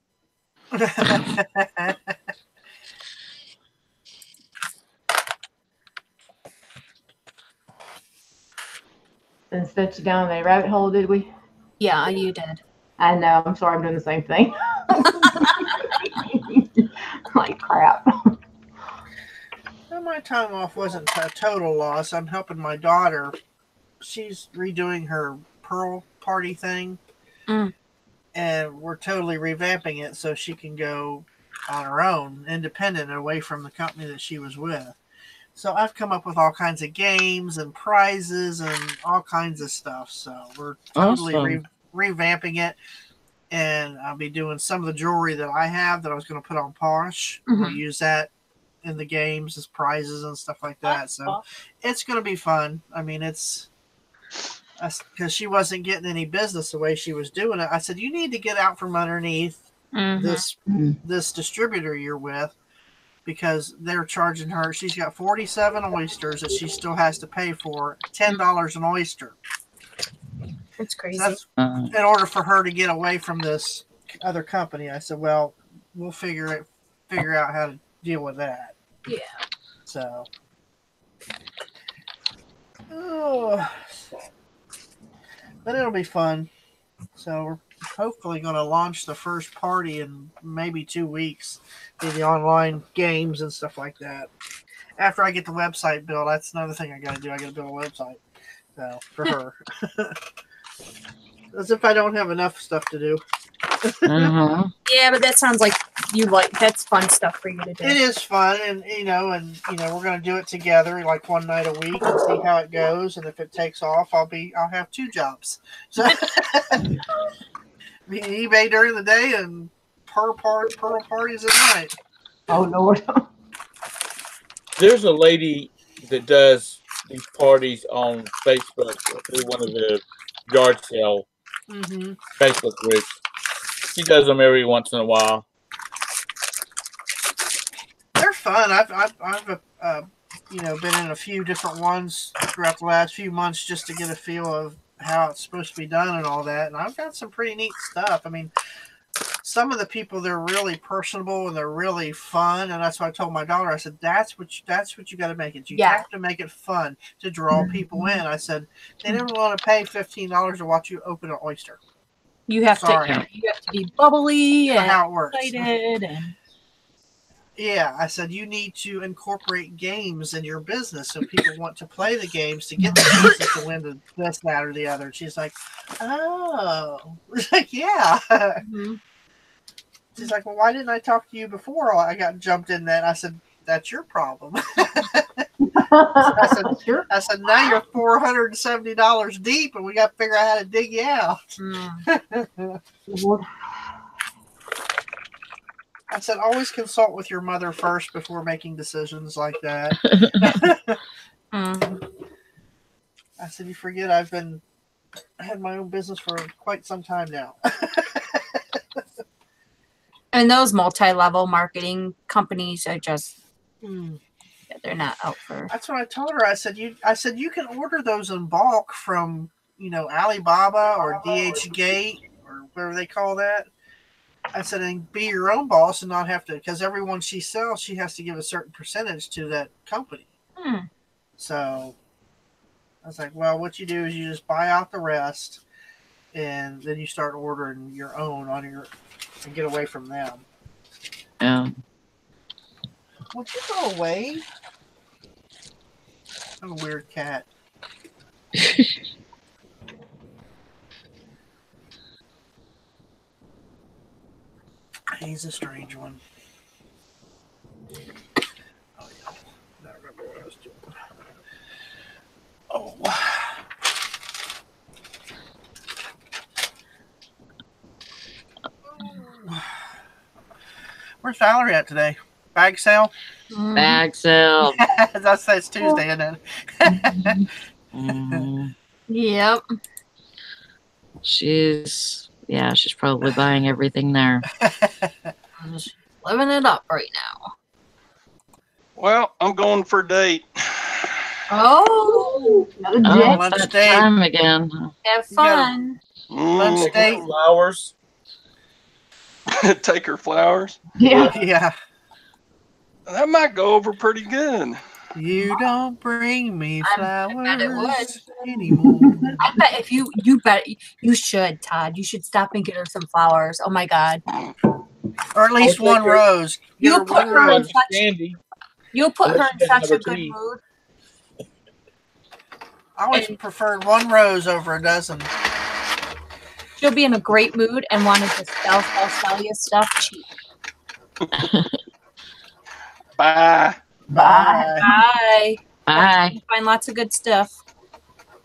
And set you down a rabbit hole, did we? Yeah, you did. I know. I'm sorry. I'm doing the same thing. Like crap. I might my time off wasn't a total loss. I'm helping my daughter. She's redoing her Pearl party thing. And we're totally revamping it so she can go on her own, independent, away from the company that she was with. So I've come up with all kinds of games and prizes and all kinds of stuff. So we're totally revamping it. And I'll be doing some of the jewelry that I have that I was going to put on polish. We'll use that in the games as prizes and stuff like that. So it's going to be fun. I mean, it's because she wasn't getting any business the way she was doing it. I said, you need to get out from underneath this distributor you're with, because they're charging her. She's got 47 oysters that she still has to pay for, $10 an oyster. It's crazy. So in order for her to get away from this other company, I said, well, we'll figure out how to deal with that. Yeah. So, but it'll be fun. So we're hopefully going to launch the first party in maybe 2 weeks, do the online games and stuff like that. After I get the website built, that's another thing I got to do. I got to build a website for her. As if I don't have enough stuff to do. Yeah, but that sounds like that's fun stuff for you to do. It is fun, and we're going to do it together, like one night a week, and see how it goes. And if it takes off, I'll have 2 jobs. So eBay during the day and Pearl parties at night. Oh Lord! There's a lady that does these parties on Facebook through one of the yard sale Facebook groups. She does them every once in a while. They're fun. I've been in a few different ones throughout the last few months just to get a feel of how it's supposed to be done and all that. And I've got some pretty neat stuff. I mean, some of the people, they're really personable and they're really fun. And that's why I told my daughter, I said, that's what you got to make it. You have to make it fun to draw people in. I said, they never want to pay $15 to watch you open an oyster. You have to be bubbly and how it works. Excited and yeah, I said, you need to incorporate games in your business so people want to play the games to get the business to win this, that, or the other. And she's like, oh. Like, yeah. She's like, well, why didn't I talk to you before I got jumped in that? I said, that's your problem. I said, now you're $470 deep, and we got to figure out how to dig you out. I said, always consult with your mother first before making decisions like that. I said, you forget I had my own business for quite some time now. And those multi-level marketing companies are just they're not out for. That's what I told her. I said you can order those in bulk from Alibaba or DHgate or whatever they call that. I said, and be your own boss and not have to, because everyone she sells, she has to give a certain percentage to that company. So I was like, well, what you do is you just buy out the rest, and then you start ordering your own and get away from them. Yeah. Would you go away? I'm a weird cat. He's a strange one. Oh, yeah. I remember what I was doing. Oh. Where's Valerie at today? Bag sale? Bag sale. That's Tuesday, isn't it? Yep. She's probably buying everything there. Living it up right now. Well, I'm going for a date. Oh, lunch date. Time again. Have fun. Lunch date. Flowers. Take her flowers. Yeah. That might go over pretty good. You don't bring me flowers I bet it would. anymore. I bet if you should, Todd. You should stop and get her some flowers. Oh my God. Or at least one rose. You'll put her in Candy. You'll put her Unless in she doesn't such have a a good teeth. mood. I always preferred one rose over a dozen. She'll be in a great mood and want to just sell you stuff cheap. Bye. Bye. Bye. Bye. Find lots of good stuff.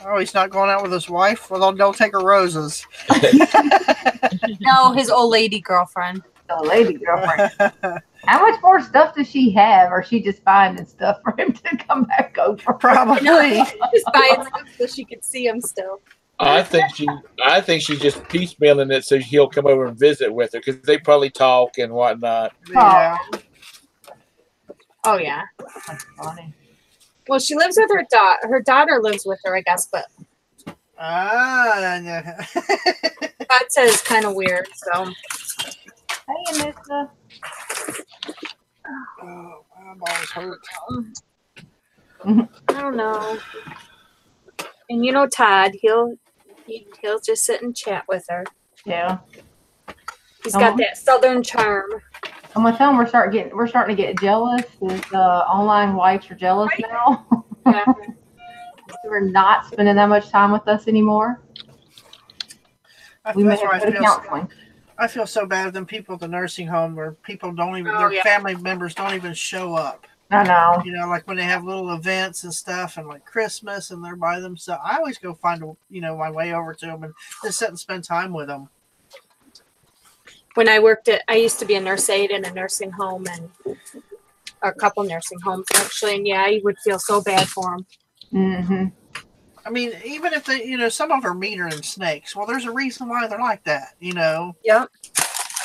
Oh, he's not going out with his wife? Well, don't take her roses. No, his old lady girlfriend. The lady girlfriend. How much more stuff does she have, or she just finding stuff for him to come back over? Probably. No, just buying stuff so she could see him still. I think she's just piecemealing it so he'll come over and visit with her because they probably talk and whatnot. Yeah. Oh yeah. That's funny. Well, she lives with her daughter. Her daughter lives with her, I guess, but Yeah. that says kind of weird. So Hey, Mister. Oh, my balls hurt. I don't know. And you know Todd, he'll just sit and chat with her. Yeah. He's got that southern charm. I'm gonna tell him we're starting to get jealous. His online wives are jealous now. Yeah. We're not spending that much time with us anymore. We may have to go to counseling. I feel so bad of them people at the nursing home where people don't even, Oh, their yeah. family members don't even show up. I know. You know, like when they have little events and stuff and like Christmas and they're by themselves. I always go find, my way over to them and just sit and spend time with them. When I used to be a nurse aide in a nursing home and a couple nursing homes actually. And yeah, I would feel so bad for them. Mm-hmm. I mean, even if they, some of them are meaner than snakes. Well, there's a reason why they're like that, Yep.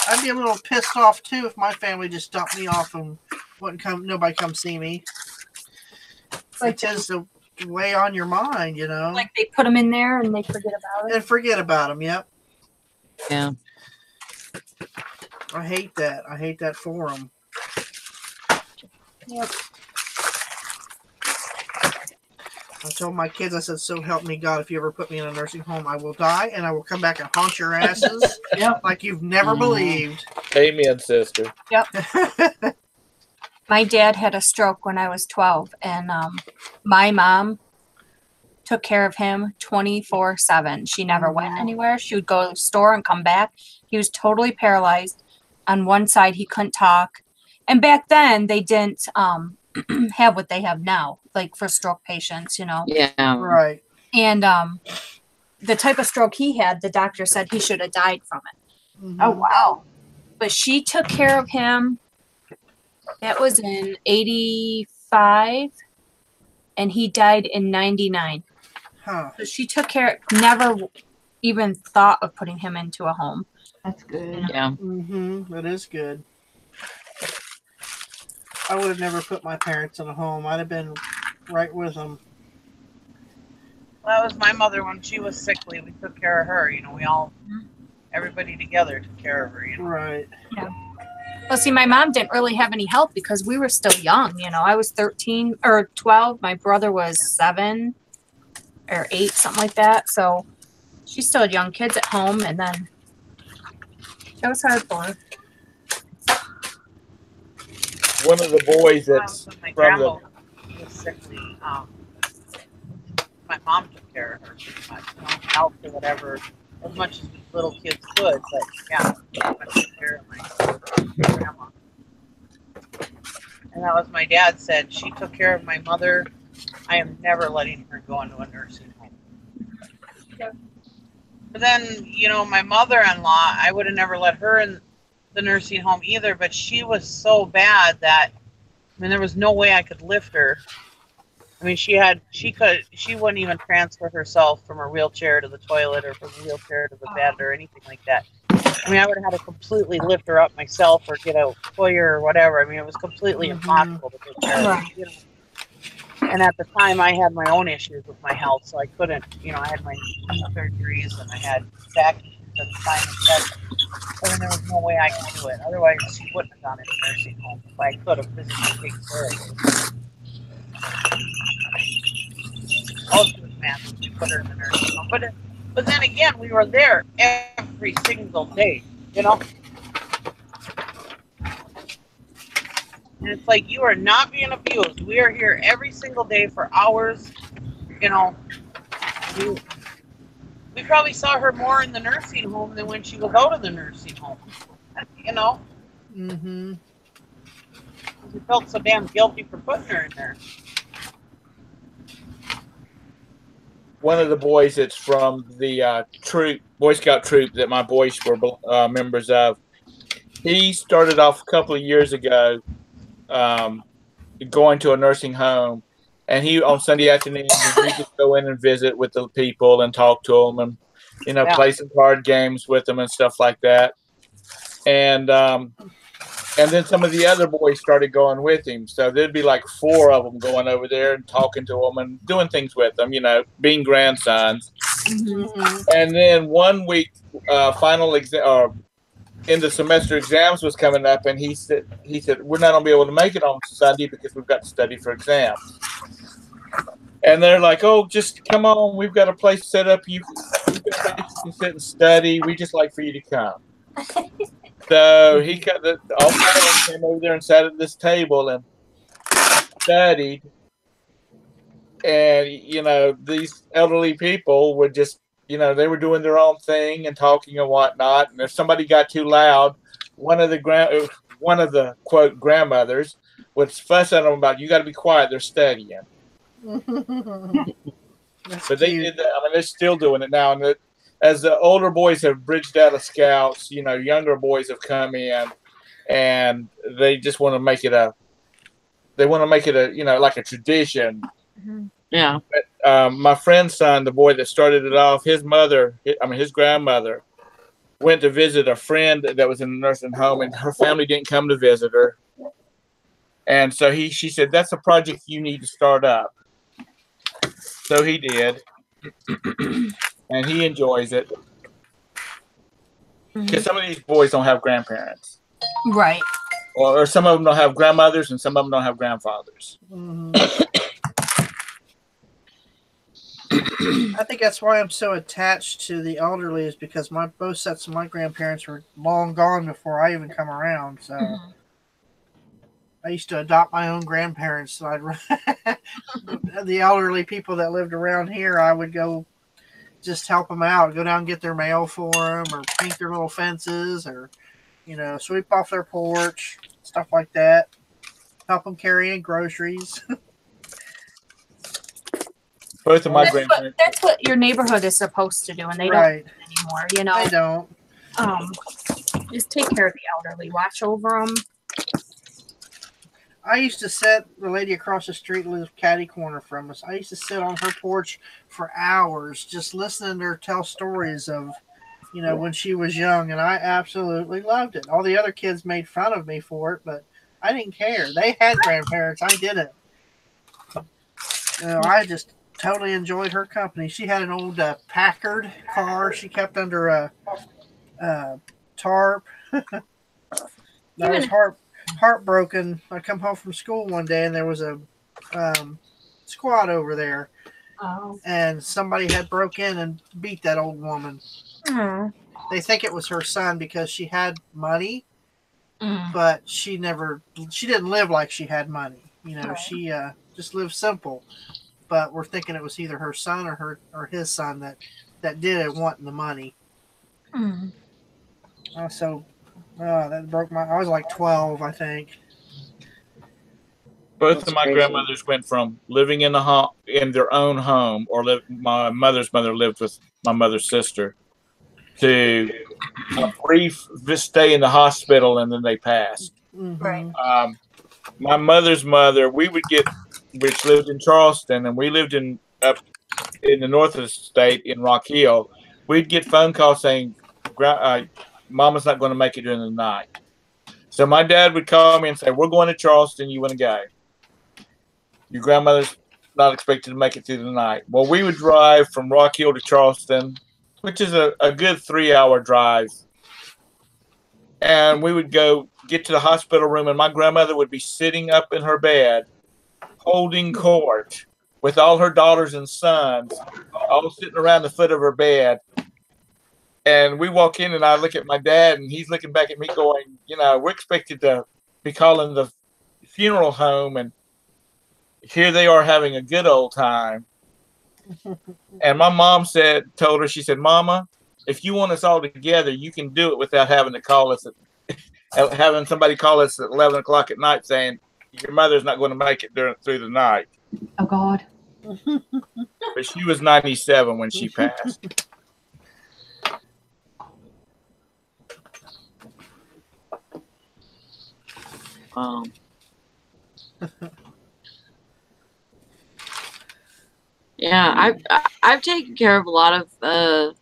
I'd be a little pissed off too if my family just dumped me off and nobody come see me. It tends to weigh on your mind, Like they put them in there and they forget about it. And forget about them, yep. Yeah. I hate that. I hate that for them. Yep. I told my kids, I said, so help me God, if you ever put me in a nursing home, I will die and I will come back and haunt your asses like you've never believed. Amen, sister. Yep. My dad had a stroke when I was 12, and my mom took care of him 24/7. She never went anywhere. She would go to the store and come back. He was totally paralyzed. On one side, he couldn't talk. And back then, they didn't have what they have now, like for stroke patients, Yeah. Right. And the type of stroke he had, the doctor said he should have died from it. Mm-hmm. Oh, wow. But she took care of him. That was in 85, and he died in 99. Huh. So she took care, never even thought of putting him into a home. That's good. Yeah. Mm-hmm. That is good. I would have never put my parents in a home. I'd have been right with them. Well, that was my mother when she was sickly. We took care of her. Everybody together took care of her. Right. Yeah. Well, see, my mom didn't really have any help because we were still young. I was 13 or 12. My brother was 7 or 8, something like that. So she still had young kids at home, and then it was hard for her. One of the boys that's When my from grandma the was sickly, my mom took care of her pretty much. Helped or whatever, as much as little kids could. But yeah, I took care of my grandma. And that was my dad said. She took care of my mother. I am never letting her go into a nursing home. Yeah. But then, my mother-in-law, I would have never let her in the nursing home either, but she was so bad that, there was no way I could lift her. She wouldn't even transfer herself from a wheelchair to the toilet or from the wheelchair to the bed or anything like that. I would have had to completely lift her up myself or get a Hoyer or whatever. It was completely impossible to take care of her. And at the time, I had my own issues with my health, so I couldn't, I had my knee surgeries and I had back issues at the time and stuff. And there was no way I could do it. Otherwise, she wouldn't have gone into a nursing home if I could have physically taken care of her. All she was mad when we put her in the nursing home. But then again, we were there every single day, And it's like, you are not being abused. We are here every single day for hours. You know, we probably saw her more in the nursing home than when she was out of the nursing home. You know? Mm-hmm. We felt so damn guilty for putting her in there. One of the boys that's from the troop, Boy Scout troop that my boys were members of, he started off a couple of years ago going to a nursing home, and he on Sunday afternoons we just go in and visit with the people and talk to them, and play some card games with them and stuff like that. And then some of the other boys started going with him. So there'd be like 4 of them going over there and talking to them and doing things with them, being grandsons. Mm-hmm. And then one week, final exam or end of semester exams was coming up, and he said we're not gonna be able to make it on Sunday because we've got to study for exams. And they're like, "Oh, just come on, we've got a place set up. You can sit and study. We just like for you to come." So he got all 4 of them came over there and sat at this table and studied. And these elderly people would just, they were doing their own thing and talking and whatnot. And if somebody got too loud, one of the quote grandmothers would fuss at them about, "You got to be quiet. They're studying." But they did that. I mean, they're still doing it now. And as the older boys have bridged out of scouts, younger boys have come in, and they just want to make it like a tradition. Mm-hmm. Yeah. But, my friend's son, the boy that started it off, his grandmother went to visit a friend that was in a nursing home, and her family didn't come to visit her. And so she said, "That's a project you need to start up." So he did. And he enjoys it. Because some of these boys don't have grandparents. Right. Or some of them don't have grandmothers, and some of them don't have grandfathers. Mm-hmm. I think that's why I'm so attached to the elderly, is because both sets of my grandparents were long gone before I even come around. So I used to adopt my own grandparents. So the elderly people that lived around here, I would go just help them out, go down and get their mail for them, or paint their little fences, or sweep off their porch, stuff like that. Help them carry in groceries. Both of my grandparents. That's what your neighborhood is supposed to do, and they don't do it anymore. They don't. Just take care of the elderly, watch over them. I used to sit, the lady across the street lives catty corner from us. I used to sit on her porch for hours just listening to her tell stories of, when she was young, and I absolutely loved it. All the other kids made fun of me for it, but I didn't care. They had grandparents. I didn't. I just totally enjoyed her company. She had an old Packard car she kept under a tarp. That was heartbroken. I come home from school one day, and there was a squad over there, and somebody had broke in and beat that old woman. They think it was her son because she had money, but she didn't live like she had money. She just lived simple. But we're thinking it was either her son or his son that did it, wanting the money. That broke I was like 12, I think. Both of my grandmothers went from living in their own home, or my mother's mother lived with my mother's sister, to a brief stay in the hospital, and then they passed. Right. My mother's mother, which lived in Charleston, and we lived up in the north of the state in Rock Hill. We'd get phone calls saying, "Mama's not going to make it during the night." So my dad would call me and say, "We're going to Charleston. You want to go? Your grandmother's not expected to make it through the night." Well, we would drive from Rock Hill to Charleston, which is a good 3-hour drive. And we would go get to the hospital room, and my grandmother would be sitting up in her bed, holding court with all her daughters and sons, all sitting around the foot of her bed. And we walk in, and I look at my dad, and he's looking back at me going, we're expected to be calling the funeral home, and here they are having a good old time. And my mom told her, she said, Mama, if you want us all together, you can do it without having to call us, having somebody call us at 11 o'clock at night saying, your mother's not going to make it through the night. Oh, God. But she was 97 when she passed. Yeah, I've taken care of a lot of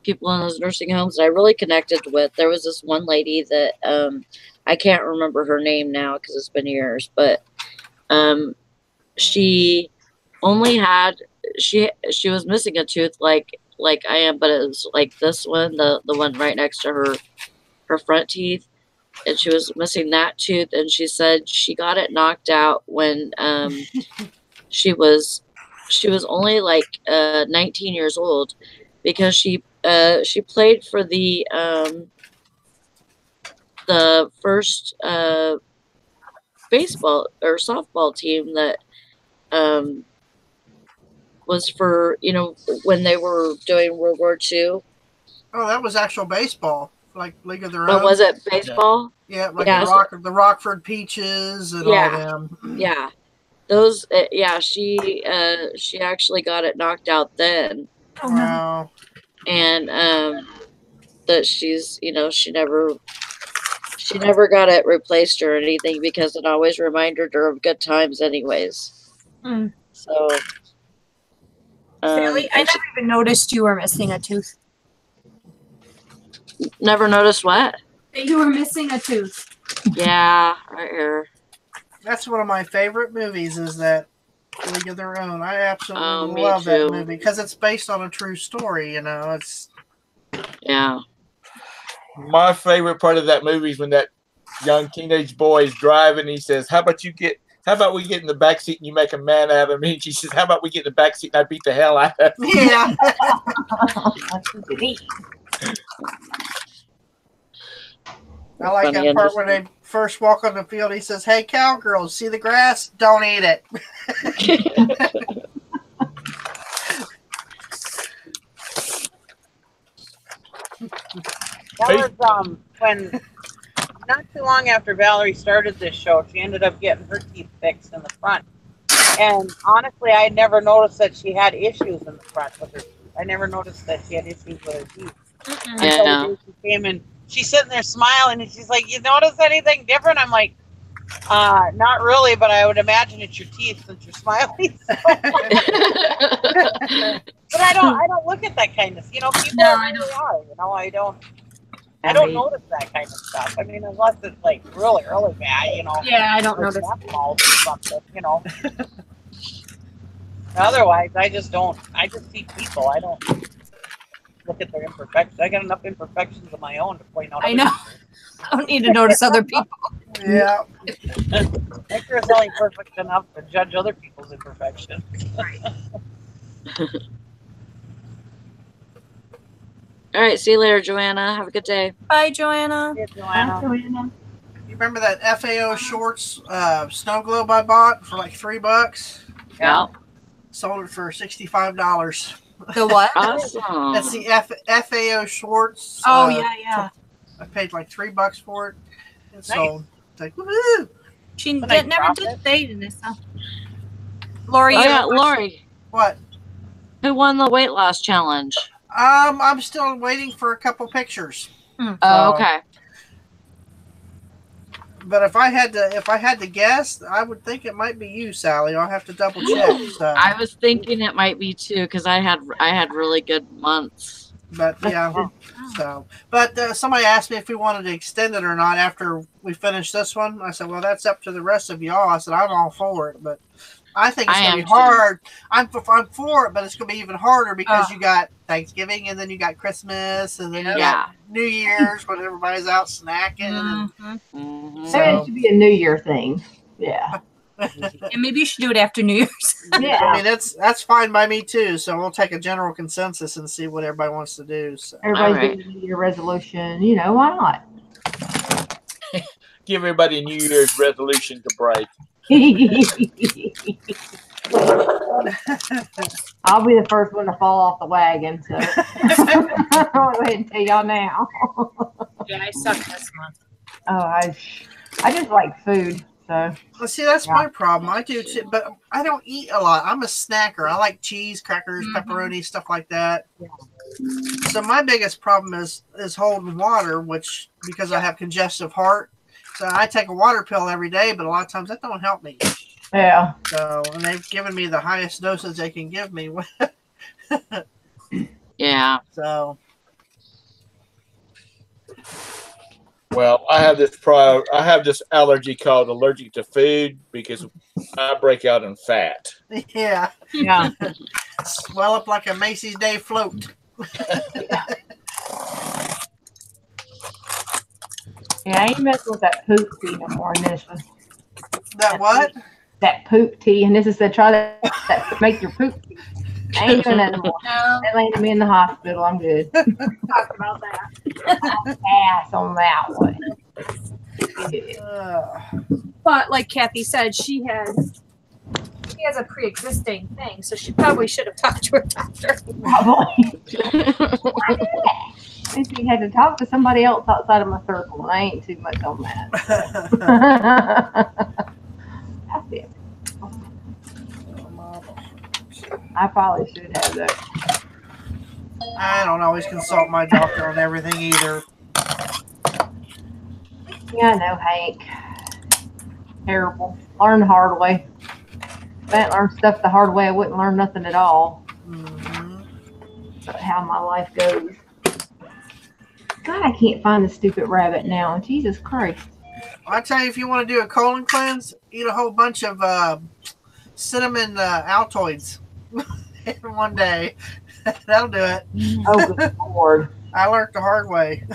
people in those nursing homes that I really connected with. There was this one lady that I can't remember her name now because it's been years, but she only had she was missing a tooth like I am, but it was like this one, the one right next to her front teeth, and she was missing that tooth, and she said she got it knocked out when she was only like 19 years old, because she played for the first baseball or softball team that was for, when they were doing World War II. Oh, that was actual baseball, like League of Their Oh, Own. was it baseball? Yeah, like Yeah. the Rockford Peaches and all them. Yeah. Those, she actually got it knocked out then. Wow. And that she's, she never got it replaced or anything, because it always reminded her of good times anyways. So Sally, I never even noticed you were missing a tooth. Never noticed what? That you were missing a tooth. Yeah, right here. That's one of my favorite movies, is that League of Their Own. I absolutely Me love too. that movie because it's based on a true story, It's Yeah. My favorite part of that movie is when that young teenage boy is driving. He says, how about we get in the back seat and you make a man out of me? And she says, how about we get in the back seat and I beat the hell out of you? Yeah. I like that part when they first walk on the field. He says, hey, cowgirls, see the grass? Don't eat it. That was when not too long after Valerie started this show, she ended up getting her teeth fixed in the front. And honestly, I never noticed that she had issues in the front with her teeth. I never noticed that she had issues with her teeth. Yeah. Until she came in, she's sitting there smiling, and she's like, "You notice anything different?" I'm like, "Not really, but I would imagine it's your teeth since you're smiling." But I don't look at that kind of, people really are. I don't notice that kind of stuff. I mean, unless it's like really, really bad, Yeah, I don't or notice. or something, Otherwise, I just don't. I just see people. I don't look at their imperfections. I got enough imperfections of my own to point out. I know. I don't need to notice other people. Yeah. Make yourself only perfect enough to judge other people's imperfections. Right. All right. See you later, Joanna. Have a good day. Bye, Joanna. Yeah, Joanna. Joanna. You remember that FAO Shorts snow globe I bought for like $3? Yeah. Sold it for $65. The what? Awesome. That's the FAO Shorts. Oh, yeah. I paid like $3 for it. And Nice. sold. It's like, woohoo! She But I never dropped did it. say in this. Lori, Oh, you yeah, Lori. What? Who won the weight loss challenge? I'm still waiting for a couple pictures. Oh, okay. But if I had to guess, I would think it might be you, Sally. I'll have to double check. So. I was thinking it might be too, because I had really good months. But yeah, but somebody asked me if we wanted to extend it or not after we finish this one. I said, well, that's up to the rest of y'all. I said, I'm all for it, but I think it's going to be hard. I'm for it, but it's going to be even harder because you got Thanksgiving and then you got Christmas and then you got New Year's when everybody's out snacking. So it should be a New Year thing. Yeah. And maybe you should do it after New Year's. Yeah. I mean, that's fine by me too. So we'll take a general consensus and see what everybody wants to do. So. Everybody's doing a New Year resolution. Why not? give everybody a New Year's resolution to break. I'll be the first one to fall off the wagon, so I'll go ahead and tell y'all now. Yeah, I suck this month. Oh, I just like food, so. Well, see, that's my problem. I do too, but I don't eat a lot. I'm a snacker. I like cheese, crackers, pepperoni, stuff like that. So my biggest problem is holding water, which because I have congestive heart. So I take a water pill every day, but a lot of times that don't help me. Yeah. So, and they've given me the highest dosage they can give me. Yeah. So. Well, I have this allergy called allergic to food because I break out in fat. Yeah. Yeah. Swell up like a Macy's Day float. Yeah, I ain't messing with that poop tea no more. That what? That poop tea, and this is to try that make your poop tea. I ain't doing that anymore. No. They landed me in the hospital. I'm good. Talk about that. I'll pass on that one. But like Kathy said, she has a pre-existing thing, so she probably should have talked to her doctor. Probably. I think she had to talk to somebody else outside of my circle, and I ain't too much on that. That's it. I probably should have that. I don't always consult my doctor on everything either. Yeah, I know, Hank. Terrible. Learn the hard way. If I hadn't learned stuff the hard way, I wouldn't learn nothing at all. But how my life goes. God, I can't find the stupid rabbit now. Jesus Christ. I tell you, if you want to do a colon cleanse, eat a whole bunch of cinnamon Altoids in one day. That'll do it. Oh, good Lord. I learned the hard way.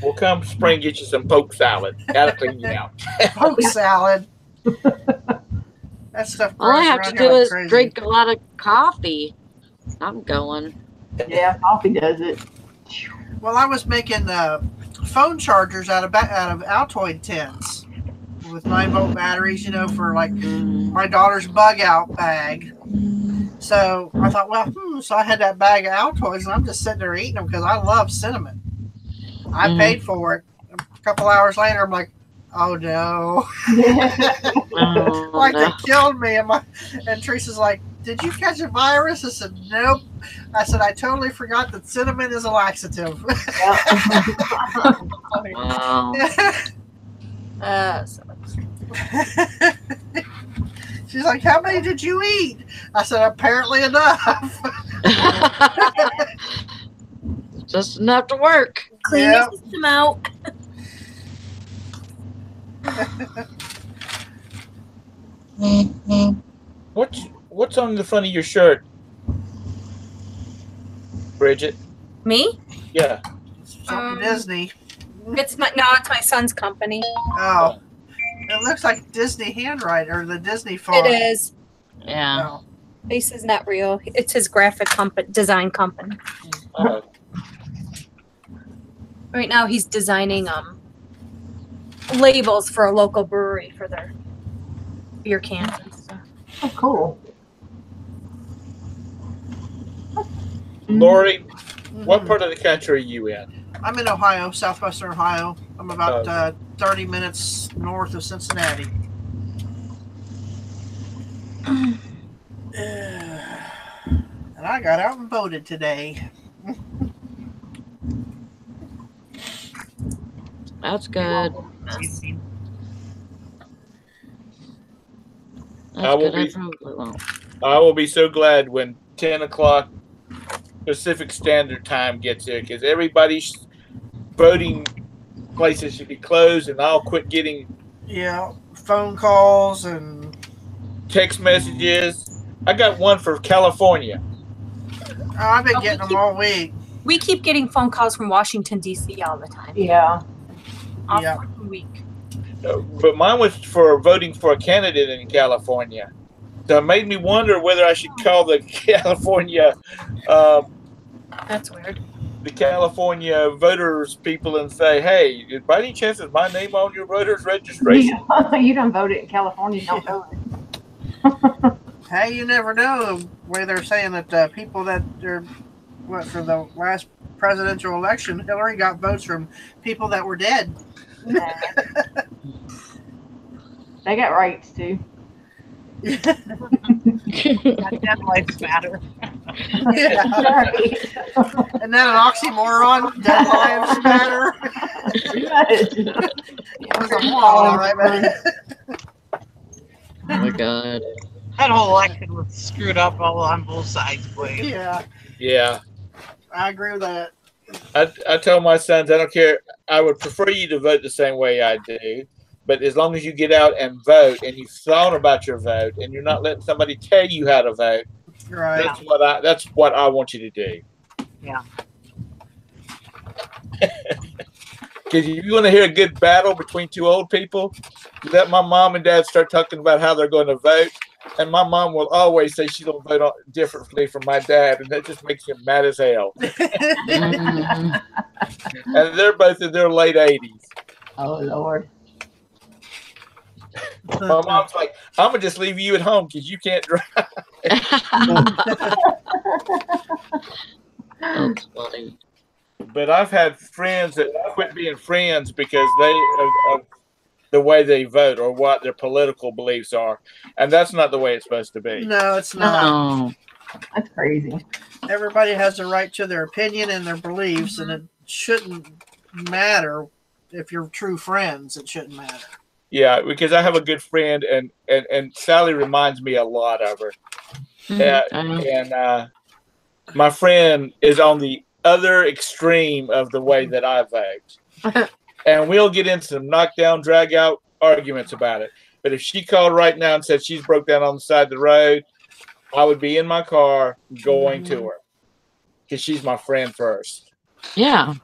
We'll come spring, get you some poke salad. Gotta clean you out. Poke salad. That stuff. All I have to do is crazy. drink a lot of coffee. I'm going. Yeah, coffee does it. Well, I was making phone chargers out of Altoid tins with 9-volt batteries, you know, for like my daughter's bug out bag. So I thought, well, so I had that bag of Altoids, and I'm just sitting there eating them because I love cinnamon. I paid for it. A couple hours later, I'm like, oh no. Like they killed me. And Teresa's like, did you catch a virus? I said, nope. I said, I totally forgot that cinnamon is a laxative. Wow. She's like, how many did you eat? I said, apparently enough. Just enough to work. Clean your system out. What's on the front of your shirt, Bridget? Me? Yeah. Something Disney. It's my son's company. Oh. It looks like Disney handwriting or the Disney font. It is. Yeah. Oh. Face is not real. It's his graphic design company. Right now he's designing labels for a local brewery for their beer cans and stuff. Oh, cool. Lori, what part of the country are you in? I'm in Ohio, southwestern Ohio. I'm about 30 minutes north of Cincinnati. And I got out and voted today. That's good. I will be so glad when 10 o'clock Pacific Standard Time gets here because everybody's voting places should be closed and I'll quit getting phone calls and text messages. I got one for California. Oh, I've been getting them all week. We keep getting phone calls from Washington, D.C. all the time. Yeah. All fucking week. But mine was for voting for a candidate in California. So it made me wonder whether I should call the California That's weird. the California voters people and say, hey, by any chance is my name on your voters registration? You don't vote it in California, don't vote it. Hey, you never know. The way they're saying that people that are for the last presidential election, Hillary got votes from people that were dead. They got rights too. Dead lives matter. Yeah. Isn't that an oxymoron? Dead lives matter. There's a moron, right, man? Oh my god. That whole election was screwed up all on both sides, please. Yeah, Yeah. I agree with that. I tell my sons, I don't care. I would prefer you to vote the same way I do. But as long as you get out and vote and you've thought about your vote and you're not letting somebody tell you how to vote, Right. that's what I want you to do. Yeah. Because if you want to hear a good battle between two old people, let my mom and dad start talking about how they're going to vote. And my mom will always say she's going to vote differently from my dad. And that just makes him mad as hell. And they're both in their late 80s. Oh, Lord. My mom's like, I'm going to just leave you at home because you can't drive. That's funny. But I've had friends that quit being friends because of the way they vote or what their political beliefs are. And that's not the way it's supposed to be. No, it's not. No. That's crazy. Everybody has the right to their opinion and their beliefs, and it shouldn't matter if you're true friends. It shouldn't matter. Yeah, because I have a good friend, and Sally reminds me a lot of her. And my friend is on the other extreme of the way that I vote. And we'll get into some knockdown, drag out arguments about it. But if she called right now and said she's broke down on the side of the road, I would be in my car going to her because she's my friend first. Yeah.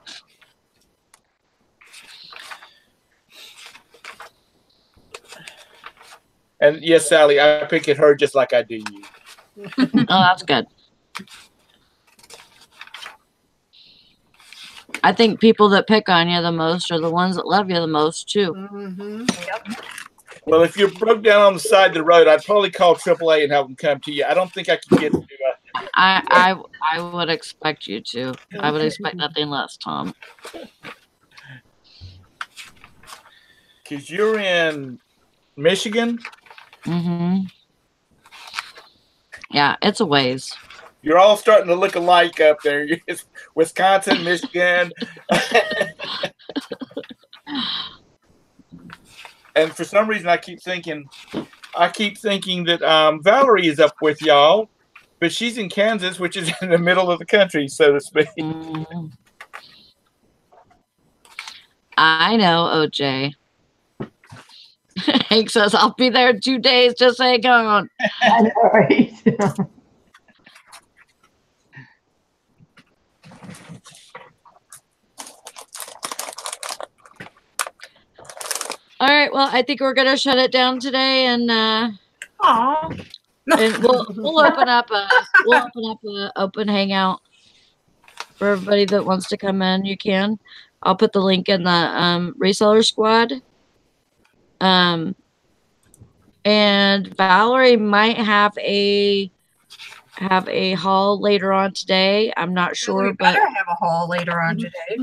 And yes, Sally, I pick at her just like I do you. Oh, that's good. I think people that pick on you the most are the ones that love you the most too. Mm-hmm. Well, if you're broke down on the side of the road, I'd probably call AAA and have them come to you. I don't think I can get to I would expect you to. I would expect nothing less, Tom. because you're in Michigan. Mm-hmm. Yeah, it's a ways. You're all starting to look alike up there. It's Wisconsin, Michigan. And for some reason, I keep thinking that Valerie is up with y'all, but she's in Kansas, which is in the middle of the country, so to speak. Mm. I know, OJ. Hank says, I'll be there in 2 days. Just hang on. I know, right? All right. Well, I think we're gonna shut it down today, and we'll open up a open hangout for everybody that wants to come in. You can. I'll put the link in the reseller squad. And Valerie might have a haul later on today. I'm not sure, but have a haul later on today.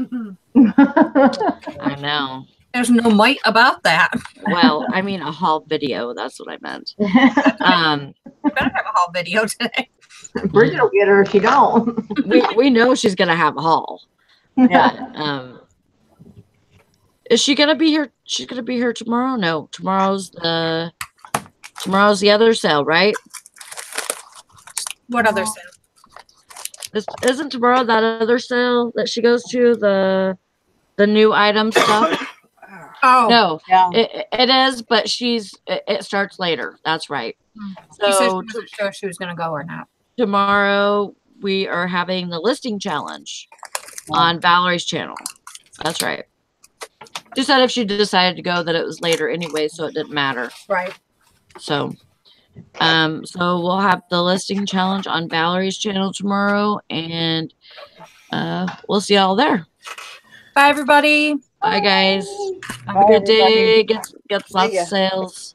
I know. There's no might about that. Well, I mean a haul video. That's what I meant. You better have a haul video today. Bridget will get her if you don't. we know she's gonna have a haul. Yeah. Is she gonna be here? She's gonna be here tomorrow. No, tomorrow's the other sale, right? What other sale? Isn't tomorrow that other sale that she goes to, the new item stuff? Oh No, Yeah. it is, but it starts later. That's right. She said she So wasn't sure if she was going to go or not. tomorrow we are having the listing challenge on Valerie's channel. That's right. She said if she decided to go that it was later anyway, so it didn't matter. Right. So we'll have the listing challenge on Valerie's channel tomorrow, and we'll see y'all there. Bye, everybody. Bye, guys. Have a Bye, good everybody. day. Get lots ya. of sales.